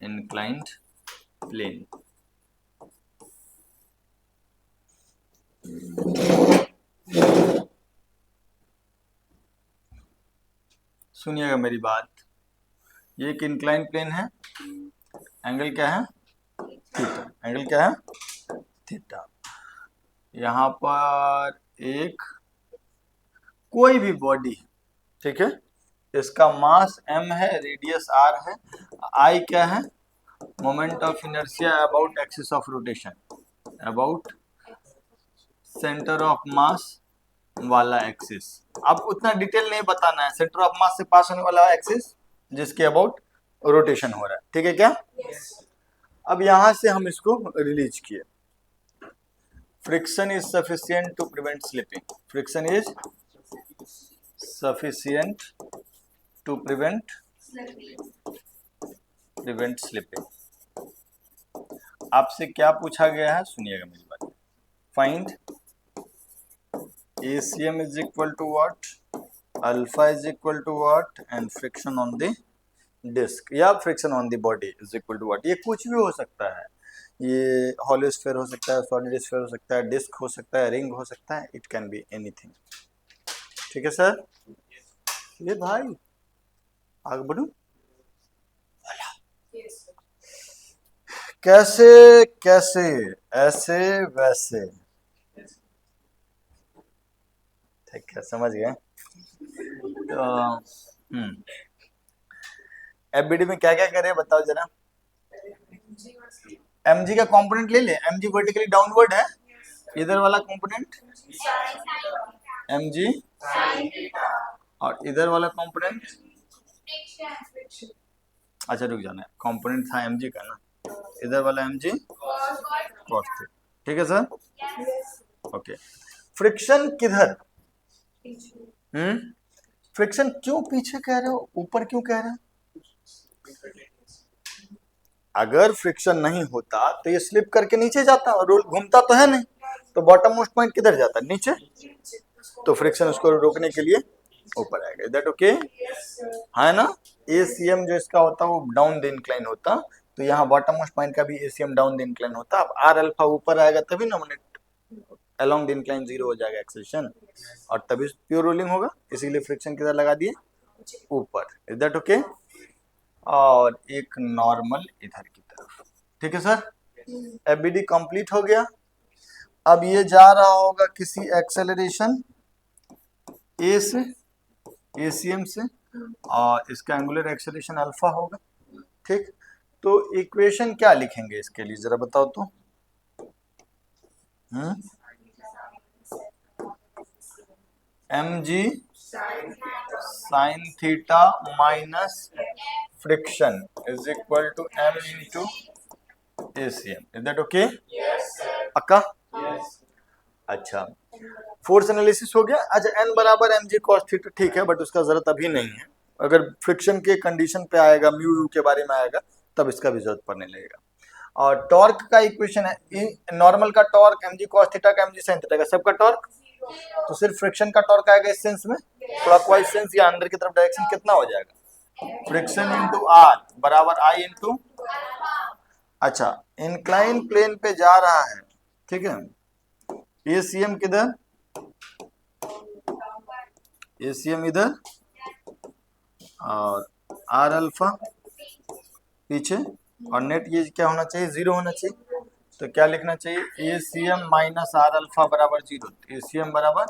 inclined plane. सुनिएगा मेरी बात, ये एक इंक्लाइन प्लेन है, एंगल क्या है थीटा, एंगल क्या है थीटा। यहाँ पर एक कोई भी बॉडी, ठीक है, इसका मास m है, रेडियस r है, I क्या है, moment of inertia about axis of rotation, about centre of मास वाला एक्सिस। अब उतना डिटेल नहीं बताना है, सेंटर ऑफ मास से पास होने वाला एक्सिस जिसके अबाउट रोटेशन हो रहा है, ठीक है क्या? अब यहां से हम इसको रिलीज किए, friction is sufficient to prevent slipping, friction is sufficient to prevent slipping. आपसे क्या पूछा गया है, सुनिएगा मेरी बात, find ACM is equal to what, alpha is equal to what, and friction on the disk या friction on the body is equal to what। ये कुछ भी हो सकता है, ये hollow sphere हो सकता है, solid sphere हो सकता है, डिस्क हो सकता है, रिंग हो सकता है, it can be anything। ठीक है सर? ये भाई आगे बढ़ू, कैसे कैसे, ऐसे वैसे, ठीक है समझ गए। तो एफबीडी में क्या क्या करे बताओ जरा। mg का कंपोनेंट ले ले, mg वर्टिकली डाउनवर्ड है, इधर वाला कंपोनेंट mg और इधर वाला कंपोनेंट, अच्छा रुक जाना, कंपोनेंट था mg का ना, इधर वाला mg cos थीटा, ठीक है सर? ओके, फ्रिक्शन किधर, फ्रिक्शन क्यों पीछे कह रहे हो, ऊपर क्यों कह रहे हो? अगर फ्रिक्शन नहीं होता तो ये स्लिप करके नीचे जाता, रोल घूमता तो है नहीं, तो बॉटम मोस्ट पॉइंट किधर जाता, नीचे, तो फ्रिक्शन उसको रोकने के लिए ऊपर आएगा। Is that okay? है ना? ACM जो इसका होता वो डाउन द इंक्लाइन होता, तो यहाँ बॉटम मोस्ट पॉइंट का भी ACM डाउन द इंक्लाइन होता। अब R अल्फा ऊपर आएगा तभी नॉमिनेट अलोंग द इंक्लाइन 0 हो जाएगा एक्सेलरेशन, और तभी प्योर रोलिंग होगा, इसीलिए फ्रिक्शन किधर लगा दिए, ऊपर। Is that okay? और एक नॉर्मल इधर की तरफ, ठीक है सर? एफबीडी कंप्लीट हो गया। अब ये जा रहा होगा किसी एक्सेलरेशन ए से, ACM से, और इसका एंगुलर एक्सेलरेशन अल्फा होगा, ठीक? तो इक्वेशन क्या लिखेंगे इसके लिए जरा बताओ तो। mg sine theta minus friction is equal to m into ACM। Is that okay? पक्का? अच्छा, फोर्स एनालिसिस हो गया। अच्छा, n बराबर mg cos थीटा, ठीक है, बट उसका जरूरत अभी नहीं है, अगर फ्रिक्शन के कंडीशन पे आएगा, म्यू यू के बारे में आएगा, तब इसका भी जरूरत पड़ने लगेगा। और टॉर्क का इक्वेशन है, नॉर्मल का टॉर्क mg cos थीटा का mg sin थीटा का, सबका टॉर्क, तो सिर्फ फ्रिक्शन का टॉर्क आएगा इस सेंस में, क्लॉकवाइज सेंस या अंदर की तरफ डायरेक्शन कितना हो जाएगा, फ्रिक्शन इंटू आर बराबर आई इंटू, अच्छा इंक्लाइन प्लेन पे जा रहा है, ठीक है, ACM किधर, ACM इधर, और R अल्फा पीछे, और नेट ये क्या होना चाहिए, 0 होना चाहिए, तो क्या लिखना चाहिए, ACM माइनस R अल्फा बराबर 0, ACM बराबर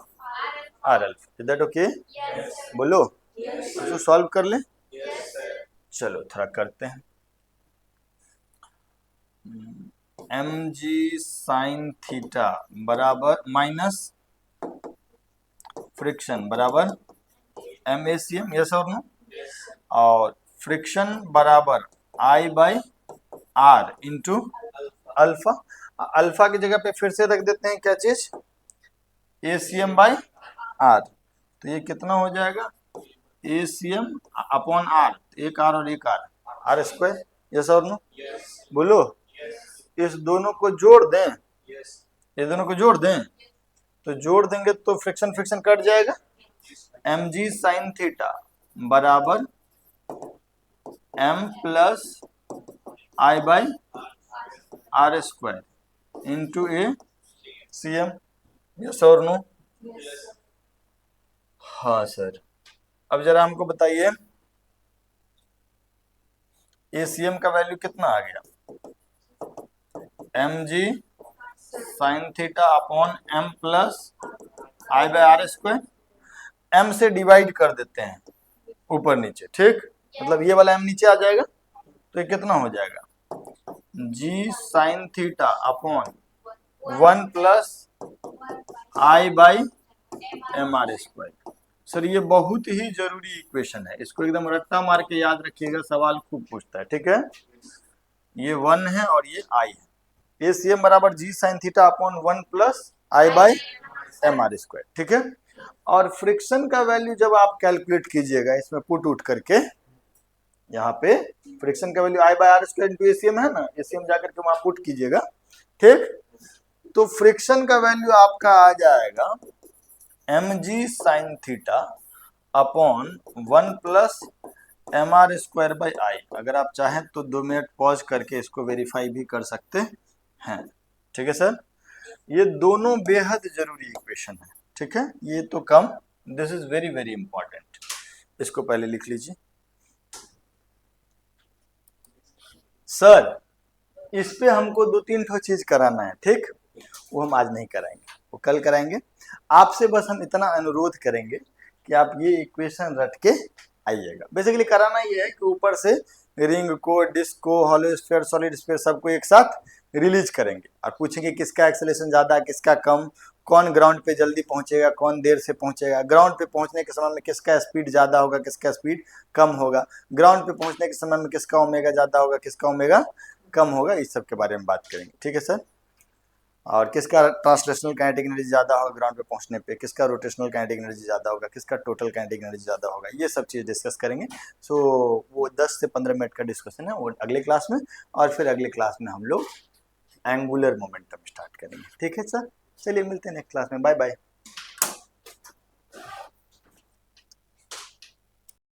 R alpha. Is that okay? बोलो, इसको सॉल्व कर ले। चलो थोड़ा करते हैं। mg साइन थीटा बराबर माइनस फ्रिक्शन बराबर MACM, यस और नो, और फ्रिक्शन बराबर I by R into alpha. Alpha की जगह पे फिर से रख देते हैं क्या चीज, ACM बाई R, तो ये कितना हो जाएगा, ACM अपॉन R, एक R और एक R स्क्वायर, यस और नो, बोलो, इस दोनों को जोड़ दें, ये दोनों को जोड़ दें, तो जोड़ देंगे तो फ्रिक्शन फ्रिक्शन कट जाएगा। mg साइन थीटा बराबर m plus I by R square into A C M. Yes और नो? हाँ सर। अब जरा हमको बताइए एसीएम का वैल्यू कितना आ गया? mg sine theta upon m plus I by R square. m से डिवाइड कर देते हैं ऊपर नीचे, ठीक? मतलब ये वाला m नीचे आ जाएगा, तो ये कितना हो जाएगा? g sine theta upon 1 plus I by M R square. Sir ये बहुत ही जरूरी इक्वेशन है, इसको एकदम रट्टा मार के याद रखिएगा, सवाल खूब पूछता है, ठीक है? ये 1 है और ये i है। एसीएम बराबर g sine theta upon 1 plus I by M R square, ठीक है? और फ्रिक्शन का वैल्यू जब आप कैलकुलेट कीजिएगा इसमें पुट उठ करके, यहाँ पे फ्रिक्शन का value I by R square into ACM है ना, एसीएम जाकर के वहां पुट कीजिएगा, ठीक? तो फ्रिक्शन का वैल्यू आपका आ जाएगा mg sine theta upon 1 plus M R square by I. अगर आप चाहें तो 2 मिनट पॉज करके इसको वेरीफाई भी कर सकते हैं, ठीक है सर? ये दोनों बेहद जरूरी इक्वेशन है, ठीक है? ये तो कम, this is very very important, इसको पहले लिख लीजिए। सर इस पे हमको 2-3 ठो चीज कराना है, ठीक? वो हम आज नहीं कराएंगे, वो कल कराएंगे। आपसे बस हम इतना अनुरोध करेंगे कि आप ये इक्वेशन रट के आइएगा। बेसिकली कराना ये है कि ऊपर से रिंग को, डिस्क को, हॉलो स्फीयर, सॉलिड स्फीयर सबको एक साथ रिलीज करेंगे और पूछेंगे किसका एक्सेलरेशन ज्यादा, किसका कम, कौन ग्राउंड पे जल्दी पहुंचेगा, कौन देर से पहुंचेगा, ग्राउंड पे पहुंचने के समय में किसका स्पीड ज्यादा होगा, किसका स्पीड कम होगा, ग्राउंड पे पहुंचने के समय में किसका ओमेगा ज्यादा होगा, किसका ओमेगा कम होगा, इस सब के बारे में बात करेंगे, ठीक है सर? और किसका ट्रांसलेशनल काइनेटिक एनर्जी ज्यादा होगा ग्राउंड पे पहुंचने पे, किसका रोटेशनल काइनेटिक एनर्जी ज्यादा होगा, किसका टोटल काइनेटिक एनर्जी ज्यादा होगा, ये सब चीज डिस्कस करेंगे। सो वो 10 से 15 मिनट का डिस्कशन है, वो अगले क्लास में, और फिर अगले क्लास में हम लोग एंगुलर मोमेंटम स्टार्ट करेंगे, ठीक है सर? चलिए मिलते हैं नेक्स्ट क्लास में, बाय बाय।